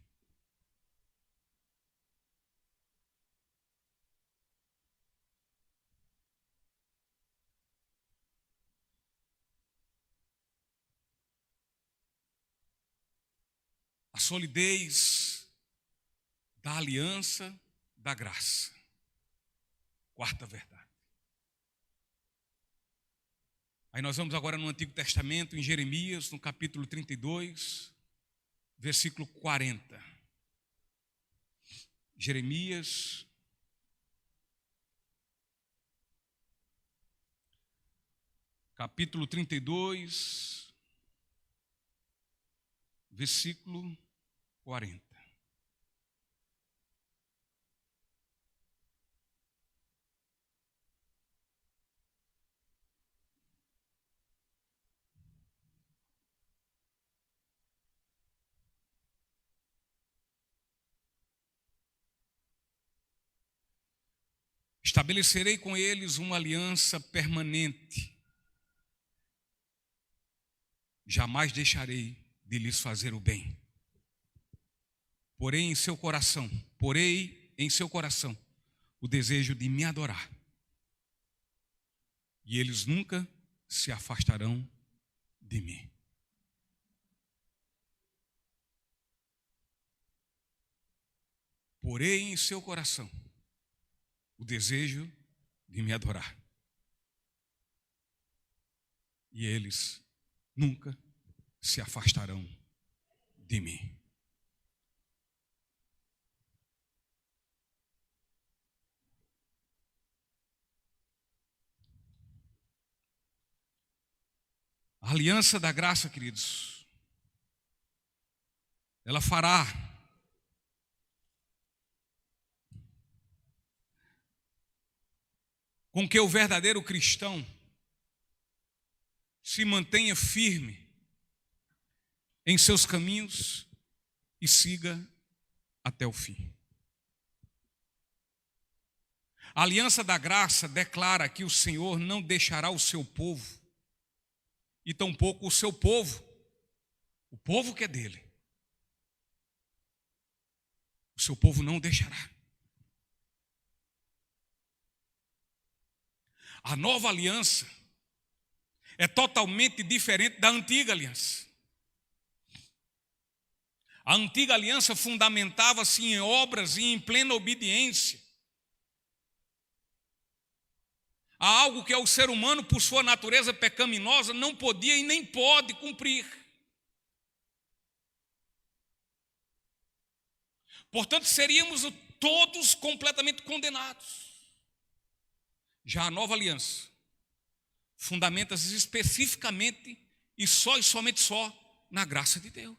A solidez da aliança da graça. Quarta verdade. Aí nós vamos agora no Antigo Testamento, em Jeremias, no capítulo 32, versículo 40. Jeremias, capítulo 32, versículo 40. Estabelecerei com eles uma aliança permanente. Jamais deixarei de lhes fazer o bem. Porei em seu coração o desejo de me adorar. E eles nunca se afastarão de mim. Porei em seu coração o desejo de me adorar. E eles nunca se afastarão de mim. A aliança da graça, queridos, ela fará com que o verdadeiro cristão se mantenha firme em seus caminhos e siga até o fim. A aliança da graça declara que o Senhor não deixará o seu povo, e tampouco o seu povo, o povo que é dele, o seu povo não deixará. A nova aliança é totalmente diferente da antiga aliança. A antiga aliança fundamentava-se em obras e em plena obediência a algo que o ser humano, por sua natureza pecaminosa, não podia e nem pode cumprir. Portanto, seríamos todos completamente condenados. Já a nova aliança fundamenta-se especificamente e somente na graça de Deus.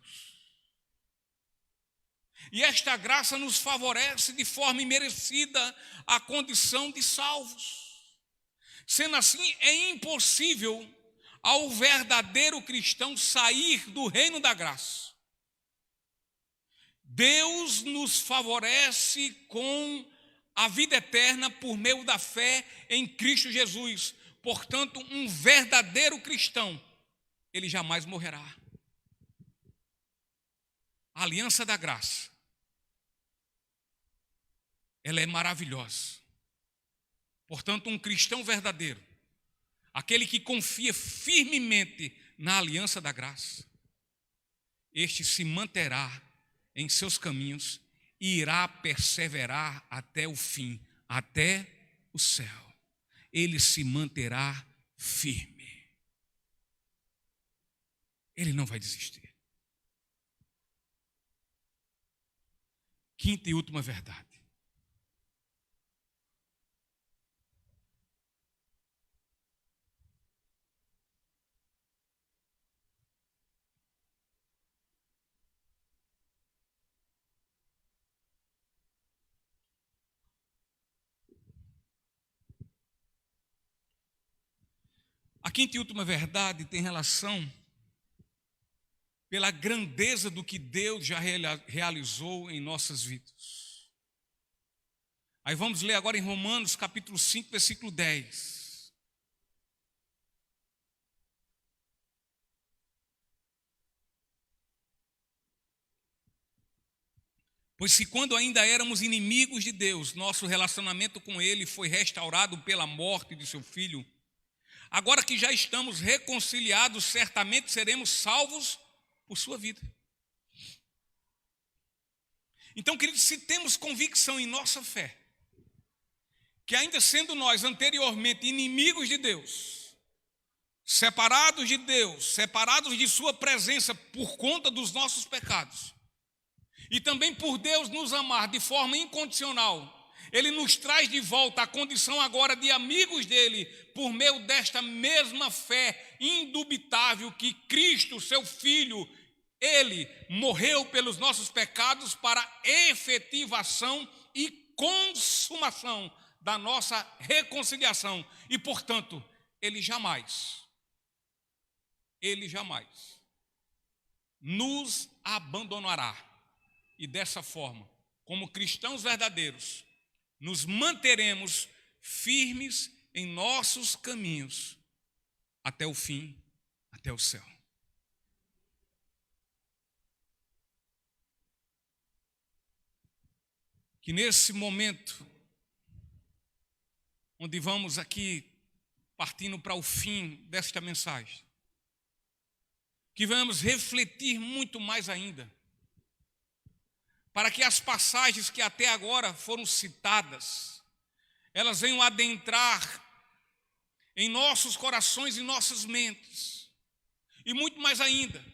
E esta graça nos favorece de forma imerecida a condição de salvos. Sendo assim, é impossível ao verdadeiro cristão sair do reino da graça. Deus nos favorece com a vida eterna por meio da fé em Cristo Jesus. Portanto, um verdadeiro cristão, ele jamais morrerá. A aliança da graça, ela é maravilhosa. Portanto, um cristão verdadeiro, aquele que confia firmemente na aliança da graça, este se manterá em seus caminhos e irá perseverar até o fim, até o céu. Ele se manterá firme. Ele não vai desistir. Quinta e última verdade. A quinta e última verdade tem relação pela grandeza do que Deus já realizou em nossas vidas. Aí vamos ler agora em Romanos capítulo 5, versículo 10. Pois se quando ainda éramos inimigos de Deus, nosso relacionamento com Ele foi restaurado pela morte de seu Filho, agora que já estamos reconciliados, certamente seremos salvos por sua vida. Então, queridos, se temos convicção em nossa fé, que ainda sendo nós anteriormente inimigos de Deus, separados de Deus, separados de sua presença por conta dos nossos pecados, e também por Deus nos amar de forma incondicional, Ele nos traz de volta à condição agora de amigos dele, por meio desta mesma fé indubitável que Cristo, seu Filho, ele morreu pelos nossos pecados para efetivação e consumação da nossa reconciliação. E, portanto, ele jamais nos abandonará. E dessa forma, como cristãos verdadeiros, nos manteremos firmes em nossos caminhos até o fim, até o céu. Que nesse momento, onde vamos aqui partindo para o fim desta mensagem, que vamos refletir muito mais ainda, para que as passagens que até agora foram citadas, elas venham adentrar em nossos corações e nossas mentes. E muito mais ainda,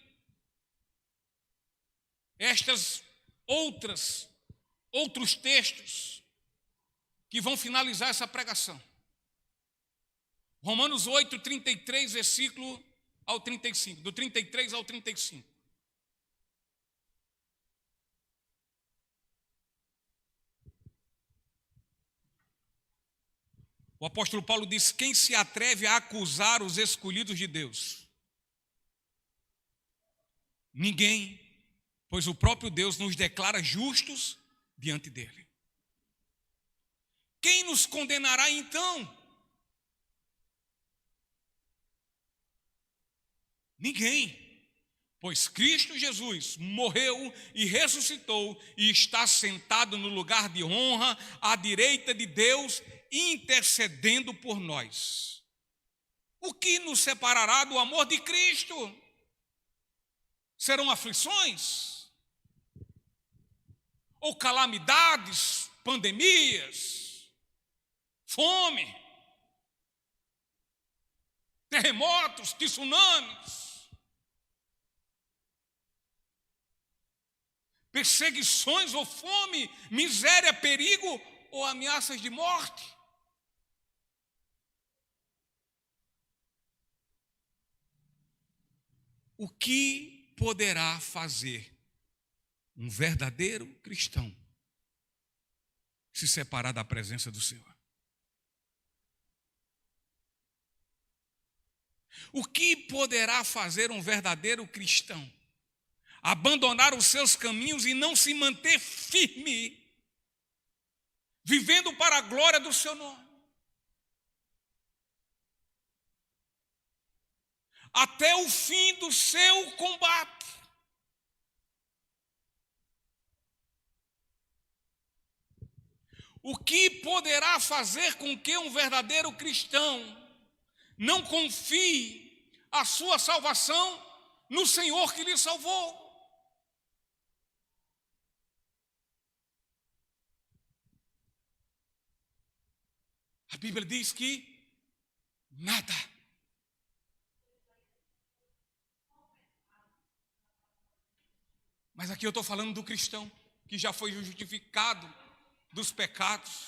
outros textos que vão finalizar essa pregação. Romanos 8, 33, versículo ao 35, do 33 ao 35. O apóstolo Paulo diz: quem se atreve a acusar os escolhidos de Deus? Ninguém, pois o próprio Deus nos declara justos diante dele. Quem nos condenará então? Ninguém, Pois Cristo Jesus morreu e ressuscitou e está sentado no lugar de honra à direita de Deus, intercedendo por nós. O que nos separará do amor de Cristo? Serão aflições? Ou calamidades, pandemias, fome, terremotos, tsunamis, perseguições ou fome, miséria, perigo ou ameaças de morte? O que poderá fazer um verdadeiro cristão se separar da presença do Senhor? O que poderá fazer um verdadeiro cristão abandonar os seus caminhos e não se manter firme, vivendo para a glória do seu nome? Até o fim do seu combate. O que poderá fazer com que um verdadeiro cristão não confie a sua salvação no Senhor que lhe salvou? A Bíblia diz que nada. Mas aqui eu estou falando do cristão que já foi justificado dos pecados.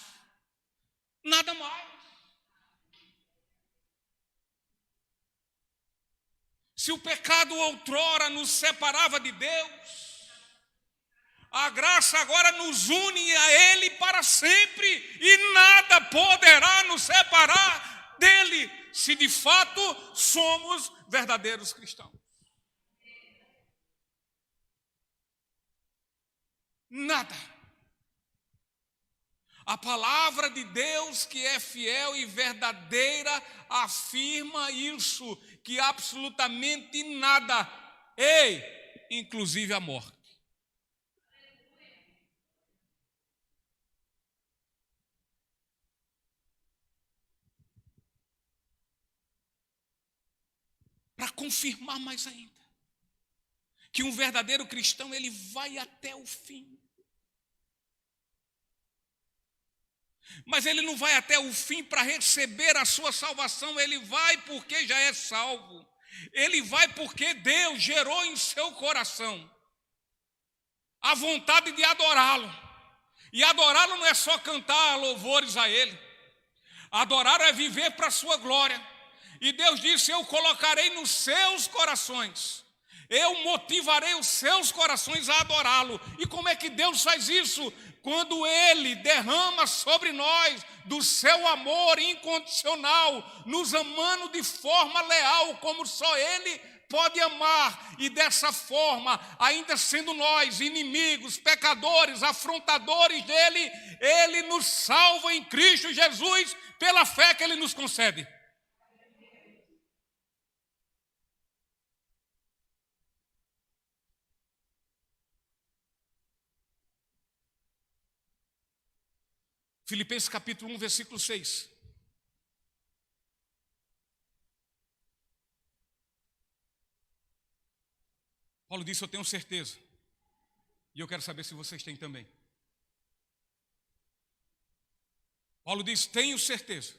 Nada mais. Se o pecado outrora nos separava de Deus, a graça agora nos une a Ele para sempre, e nada poderá nos separar dele, se de fato somos verdadeiros cristãos. Nada. A palavra de Deus, que é fiel e verdadeira, afirma isso, que absolutamente nada, inclusive a morte, para confirmar mais ainda, que um verdadeiro cristão, ele vai até o fim. Mas ele não vai até o fim para receber a sua salvação, ele vai porque já é salvo. Ele vai porque Deus gerou em seu coração a vontade de adorá-lo. E adorá-lo não é só cantar louvores a Ele. Adorar é viver para a sua glória. E Deus disse: eu colocarei nos seus corações, eu motivarei os seus corações a adorá-lo. E como é que Deus faz isso? Quando Ele derrama sobre nós do seu amor incondicional, nos amando de forma leal, como só Ele pode amar. E dessa forma, ainda sendo nós inimigos, pecadores, afrontadores dEle, Ele nos salva em Cristo Jesus, pela fé que Ele nos concede. Filipenses capítulo 1, versículo 6. Paulo disse: eu tenho certeza, e eu quero saber se vocês têm também. Paulo diz: tenho certeza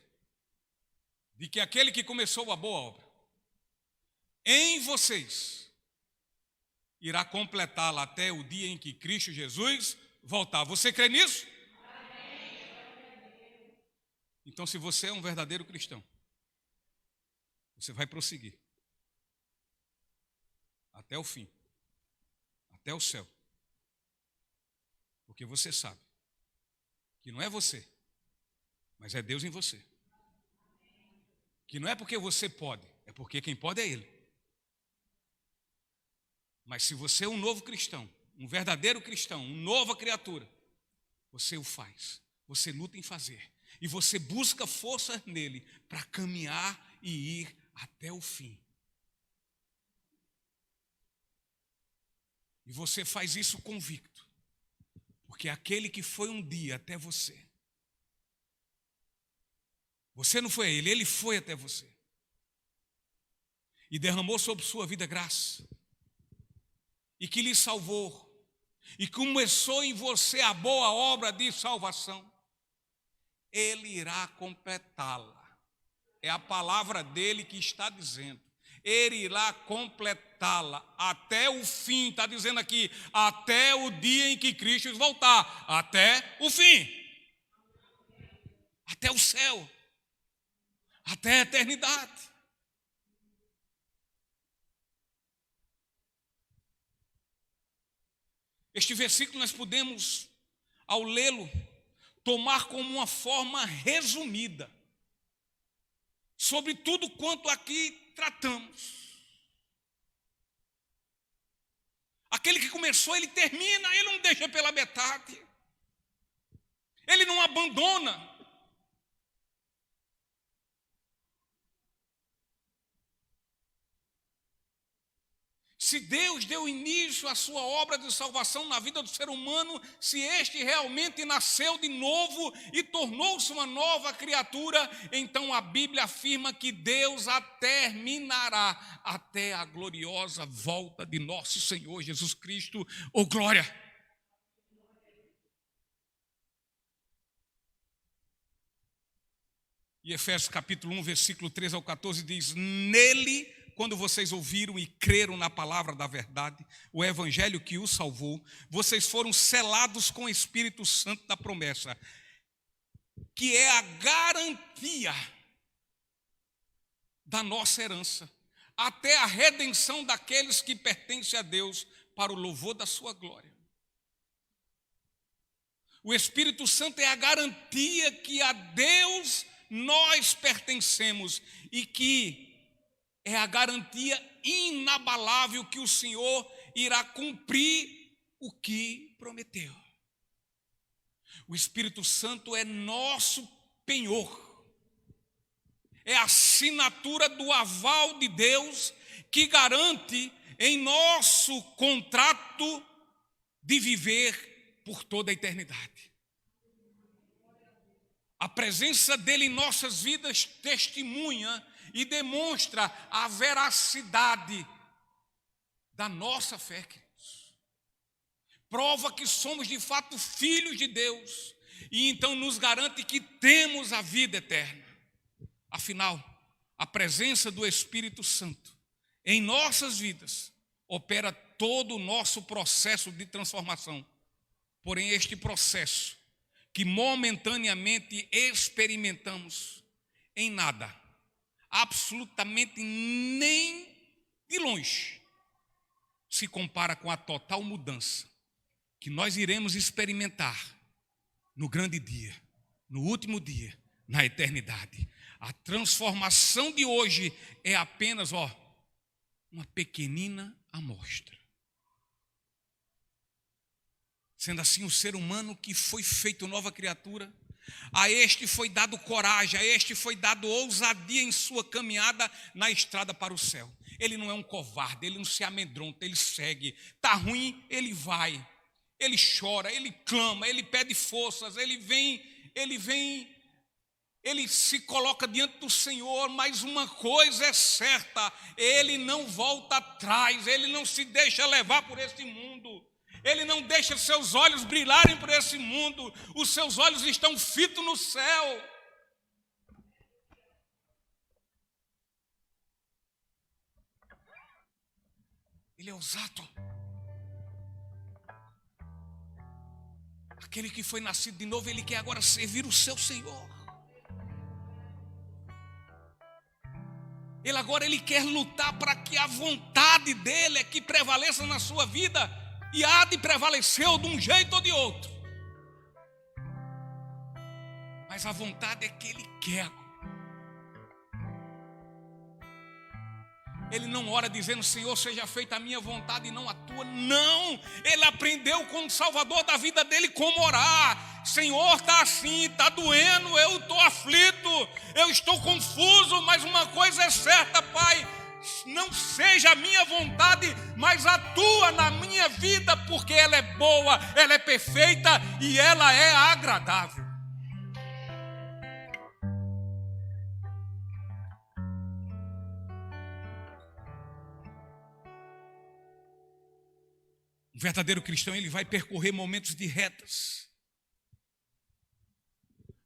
de que aquele que começou a boa obra em vocês irá completá-la até o dia em que Cristo Jesus voltar. Você crê nisso? Então, se você é um verdadeiro cristão, você vai prosseguir até o fim, até o céu, porque você sabe que não é você, mas é Deus em você, que não é porque você pode, é porque quem pode é Ele. Mas se você é um novo cristão, um verdadeiro cristão, uma nova criatura, você o faz, você luta em fazer. E você busca força nele para caminhar e ir até o fim. E você faz isso convicto, porque aquele que foi um dia até você não foi a ele, ele foi até você e derramou sobre sua vida graça, e que lhe salvou, e começou em você a boa obra de salvação, ele irá completá-la. É a palavra dele que está dizendo. Ele irá completá-la até o fim. Está dizendo aqui, até o dia em que Cristo voltar. Até o fim. Até o céu. Até a eternidade. Este versículo nós podemos, ao lê-lo, tomar como uma forma resumida sobre tudo quanto aqui tratamos. Aquele que começou, ele termina, ele não deixa pela metade. Ele não abandona. Se Deus deu início à sua obra de salvação na vida do ser humano, se este realmente nasceu de novo e tornou-se uma nova criatura, então a Bíblia afirma que Deus a terminará até a gloriosa volta de nosso Senhor Jesus Cristo. Oh, glória! E Efésios capítulo 1, versículo 13 ao 14 diz: nele, quando vocês ouviram e creram na palavra da verdade, o evangelho que os salvou, vocês foram selados com o Espírito Santo da promessa, que é a garantia da nossa herança, até a redenção daqueles que pertencem a Deus, para o louvor da sua glória. O Espírito Santo é a garantia que a Deus nós pertencemos e que é a garantia inabalável que o Senhor irá cumprir o que prometeu. O Espírito Santo é nosso penhor. É a assinatura do aval de Deus que garante em nosso contrato de viver por toda a eternidade. A presença dele em nossas vidas testemunha e demonstra a veracidade da nossa fé, queridos. Prova que somos de fato filhos de Deus e então nos garante que temos a vida eterna. Afinal, a presença do Espírito Santo em nossas vidas opera todo o nosso processo de transformação. Porém, este processo que momentaneamente experimentamos, em nada, absolutamente nem de longe, se compara com a total mudança que nós iremos experimentar no grande dia, no último dia, na eternidade. A transformação de hoje é apenas, uma pequenina amostra. Sendo assim, o ser humano que foi feito nova criatura, a este foi dado coragem, a este foi dado ousadia em sua caminhada na estrada para o céu. Ele não é um covarde, ele não se amedronta, ele segue. Está ruim, ele vai. Ele chora, ele clama, ele pede forças, ele se coloca diante do Senhor, mas uma coisa é certa, ele não volta atrás, ele não se deixa levar por esse mundo. Ele não deixa seus olhos brilharem por esse mundo. Os seus olhos estão fitos no céu. Ele é ousado. Aquele que foi nascido de novo, ele quer agora servir o seu Senhor. Ele quer lutar para que a vontade dele é que prevaleça na sua vida. E há de prevalecer de um jeito ou de outro. Mas a vontade é que ele quer. Ele não ora dizendo: Senhor, seja feita a minha vontade e não a tua. Não, ele aprendeu com o Salvador da vida dele como orar. Senhor, está assim, está doendo, eu estou aflito, eu estou confuso, mas uma coisa é certa, Pai. não seja a minha vontade, mas a tua na minha vida, porque ela é boa, ela é perfeita e ela é agradável. O verdadeiro cristão, ele vai percorrer momentos de retas,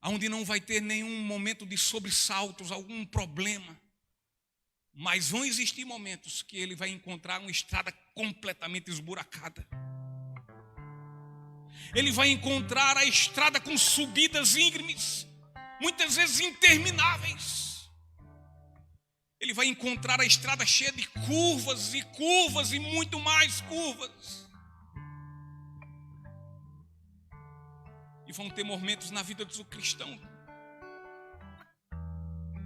onde não vai ter nenhum momento de sobressaltos, algum problema. Mas vão existir momentos que ele vai encontrar uma estrada completamente esburacada. Ele vai encontrar a estrada com subidas íngremes, muitas vezes intermináveis. Ele vai encontrar a estrada cheia de curvas e curvas e muito mais curvas. E vão ter momentos na vida do cristão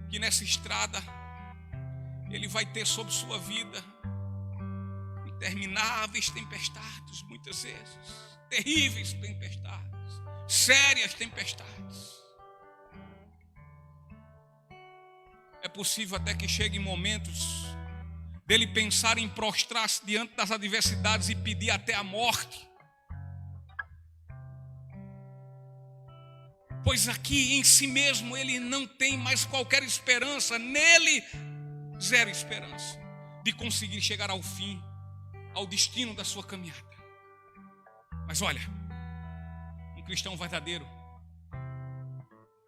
que nessa estrada ele vai ter sobre sua vida intermináveis tempestades, muitas vezes, terríveis tempestades, sérias tempestades. É possível até que cheguem momentos dele pensar em prostrar-se diante das adversidades e pedir até a morte. Pois aqui em si mesmo ele não tem mais qualquer esperança, nele zero esperança de conseguir chegar ao fim, ao destino da sua caminhada. Mas olha, um cristão verdadeiro,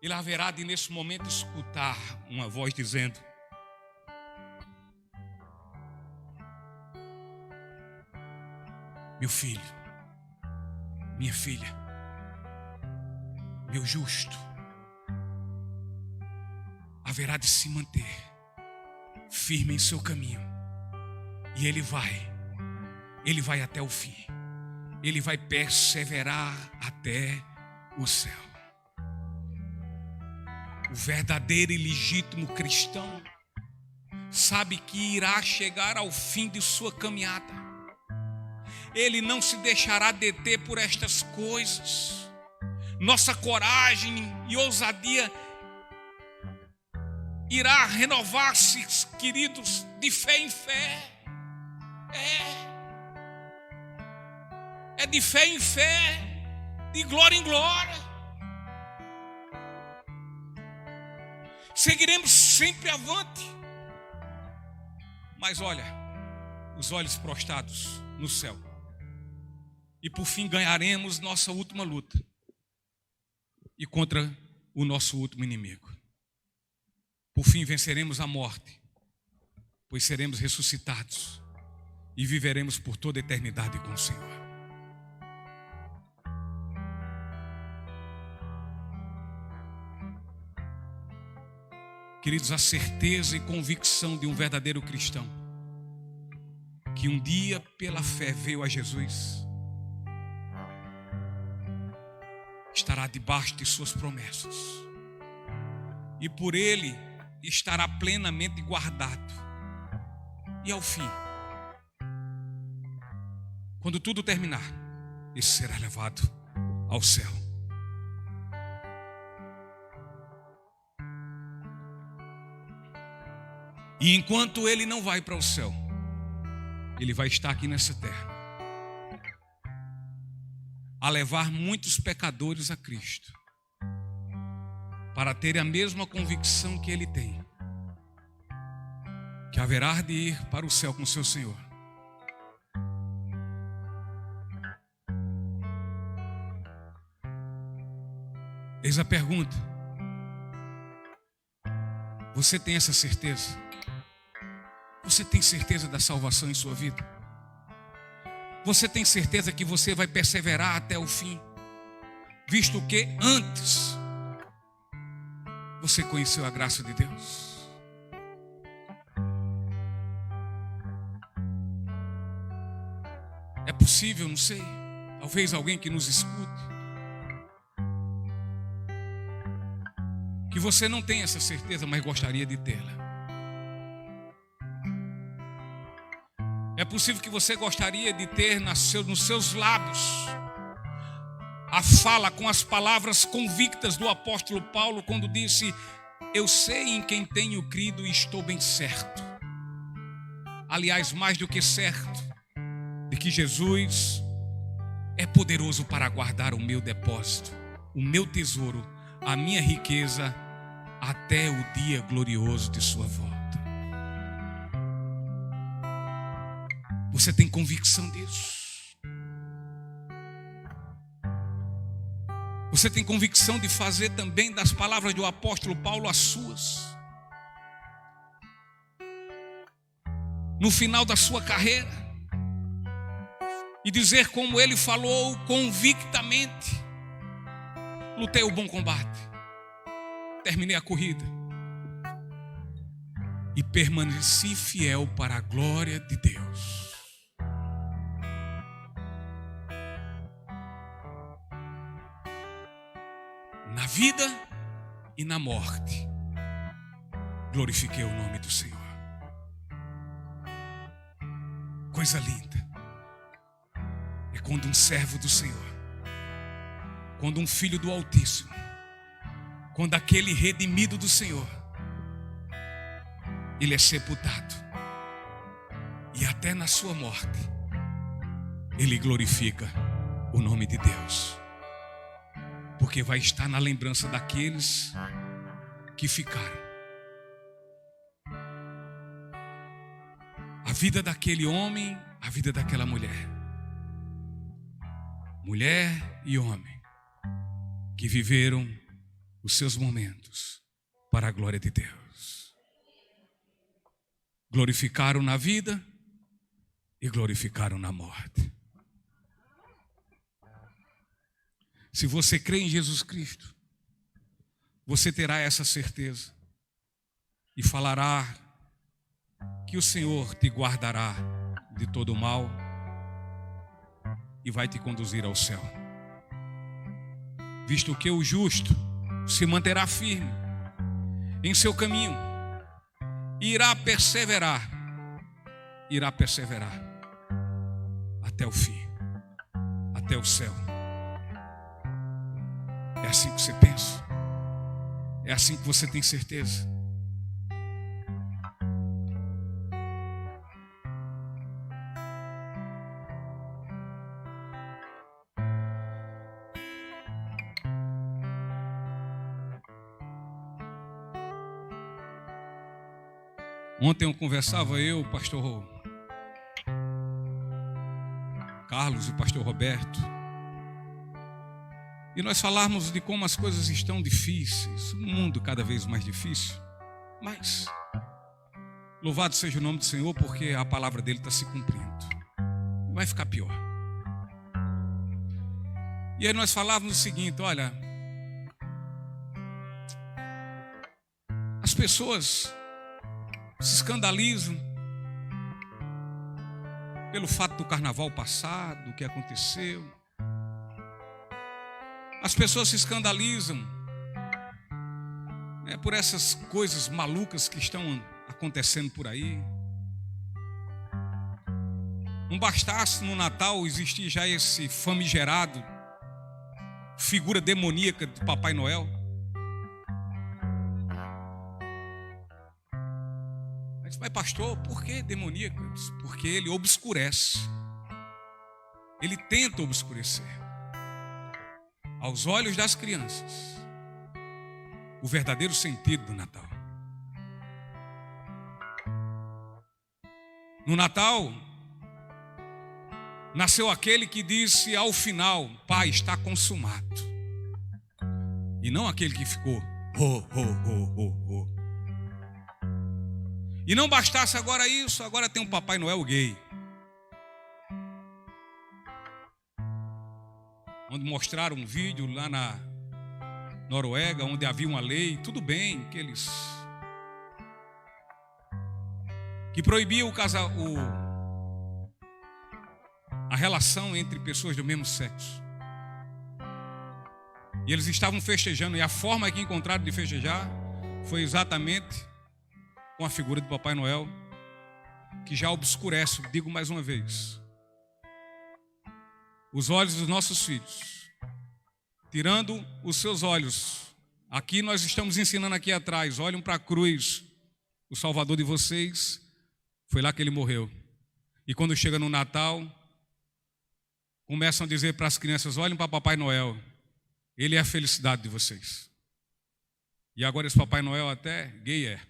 ele haverá de nesse momento escutar uma voz dizendo: meu filho, minha filha, meu justo, haverá de se manter firme em seu caminho, e ele vai até o fim, ele vai perseverar até o céu. O verdadeiro e legítimo cristão sabe que irá chegar ao fim de sua caminhada. Ele não se deixará deter por estas coisas. Nossa coragem e ousadia irá renovar-se, queridos, de fé em fé. É de fé em fé, de glória em glória. Seguiremos sempre avante. Mas olha, os olhos prostrados no céu. E por fim ganharemos nossa última luta. E contra o nosso último inimigo. Por fim venceremos a morte, pois seremos ressuscitados e viveremos por toda a eternidade com o Senhor. Queridos, a certeza e convicção de um verdadeiro cristão, que um dia pela fé veio a Jesus, estará debaixo de suas promessas e por ele estará plenamente guardado. E ao fim, quando tudo terminar, ele será levado ao céu. E enquanto ele não vai para o céu, ele vai estar aqui nessa terra a levar muitos pecadores a Cristo, para ter a mesma convicção que ele tem, que haverá de ir para o céu com seu Senhor. Eis a pergunta: você tem essa certeza? Você tem certeza da salvação em sua vida? Você tem certeza que você vai perseverar até o fim, visto que antes você conheceu a graça de Deus? É possível, não sei, talvez alguém que nos escute, que você não tem essa certeza, mas gostaria de tê-la. É possível que você gostaria de ter nos seus lábios a fala com as palavras convictas do apóstolo Paulo, quando disse: eu sei em quem tenho crido e estou bem certo aliás, mais do que certo, de que Jesus é poderoso para guardar o meu depósito, o meu tesouro, a minha riqueza, até o dia glorioso de sua volta. Você tem convicção disso? Você tem convicção de fazer também das palavras do apóstolo Paulo as suas? No final da sua carreira, e dizer como ele falou convictamente: lutei o bom combate, terminei a corrida e permaneci fiel para a glória de Deus. Na vida e na morte, glorifiquei o nome do Senhor. Coisa linda é quando um servo do Senhor, quando um filho do Altíssimo, quando aquele redimido do Senhor, ele é sepultado, e até na sua morte ele glorifica o nome de Deus, porque vai estar na lembrança daqueles que ficaram. A vida daquele homem, a vida daquela mulher e homem, que viveram os seus momentos para a glória de Deus. Glorificaram na vida e glorificaram na morte. Se você crê em Jesus Cristo, você terá essa certeza e falará que o Senhor te guardará de todo mal e vai te conduzir ao céu. Visto que o justo se manterá firme em seu caminho, irá perseverar até o fim, até o céu. É assim que você pensa? É assim que você tem certeza? Ontem eu conversava, o pastor Carlos e o pastor Roberto, e nós falamos de como as coisas estão difíceis, o mundo cada vez mais difícil, mas louvado seja o nome do Senhor, porque a palavra dele está se cumprindo, vai ficar pior. E aí nós falávamos o seguinte: olha, as pessoas se escandalizam pelo fato do carnaval passado, do que aconteceu. As pessoas se escandalizam, por essas coisas malucas que estão acontecendo por aí. Não bastasse no Natal existir já esse famigerado figura demoníaca de Papai Noel. Mas pastor, por que demoníaco? Porque ele obscurece. Ele tenta obscurecer aos olhos das crianças o verdadeiro sentido do Natal. No Natal nasceu aquele que disse ao final: Pai, está consumado. E não aquele que ficou ho, ho, ho, ho, ho. E não bastasse agora isso, agora tem um Papai Noel gay, onde mostraram um vídeo lá na Noruega, onde havia uma lei, tudo bem, que proibia a relação entre pessoas do mesmo sexo. E eles estavam festejando, e a forma que encontraram de festejar foi exatamente com a figura do Papai Noel, que já obscurece, digo mais uma vez, os olhos dos nossos filhos, tirando os seus olhos. Aqui nós estamos ensinando aqui atrás, olhem para a cruz, o Salvador de vocês Foi lá que ele morreu. E quando chega no Natal, começam a dizer para as crianças: olhem para Papai Noel, ele é a felicidade de vocês. E agora esse Papai Noel até gay é.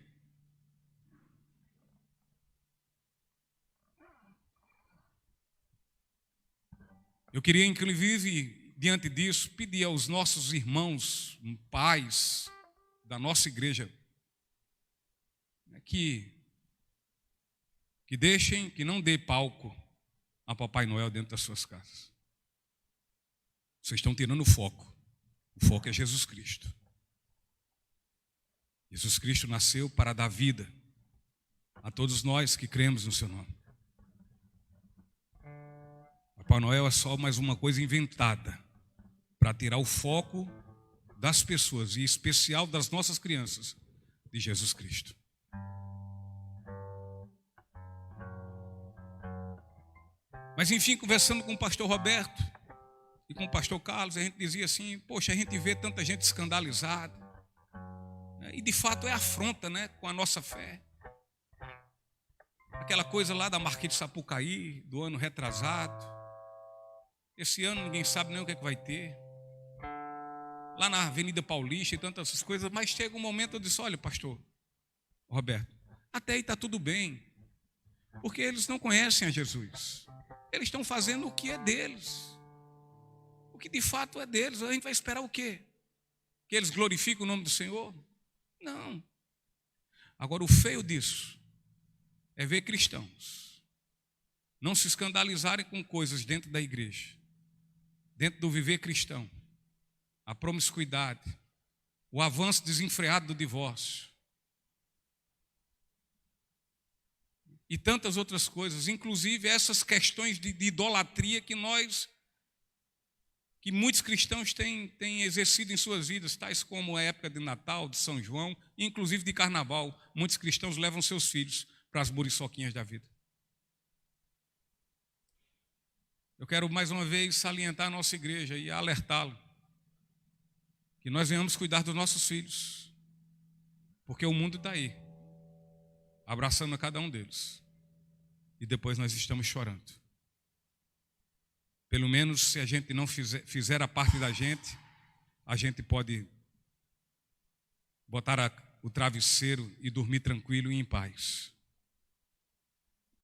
Eu queria, inclusive, diante disso, pedir aos nossos irmãos, pais da nossa igreja, que deixem, que não dê palco a Papai Noel dentro das suas casas. Vocês estão tirando o foco. O foco é Jesus Cristo. Jesus Cristo nasceu para dar vida a todos nós que cremos no seu nome. Papai Noel é só mais uma coisa inventada para tirar o foco das pessoas, e em especial das nossas crianças, de Jesus Cristo. Mas enfim, conversando com o pastor Roberto e com o pastor Carlos, a gente dizia assim: poxa, a gente vê tanta gente escandalizada, e de fato é afronta, né, com a nossa fé. Aquela coisa lá da Marquês de Sapucaí, do ano retrasado. Esse ano ninguém sabe nem o que é que vai ter. Lá na Avenida Paulista e tantas essas coisas. Mas chega um momento, eu disse: olha, pastor Roberto, até aí está tudo bem. Porque eles não conhecem a Jesus. Eles estão fazendo o que é deles. O que de fato é deles. A gente vai esperar o quê? Que eles glorifiquem o nome do Senhor? Não. Agora, o feio disso é ver cristãos não se escandalizarem com coisas dentro da igreja, dentro do viver cristão, a promiscuidade, o avanço desenfreado do divórcio e tantas outras coisas, inclusive essas questões de idolatria que muitos cristãos têm exercido em suas vidas, tais como a época de Natal, de São João, inclusive de Carnaval. Muitos cristãos levam seus filhos para as muriçoquinhas da vida. Eu quero mais uma vez salientar a nossa igreja e alertá-lo que nós venhamos cuidar dos nossos filhos, porque o mundo está aí, abraçando a cada um deles, e depois nós estamos chorando. Pelo menos se a gente não fizer a parte da gente, a gente pode botar o travesseiro e dormir tranquilo e em paz.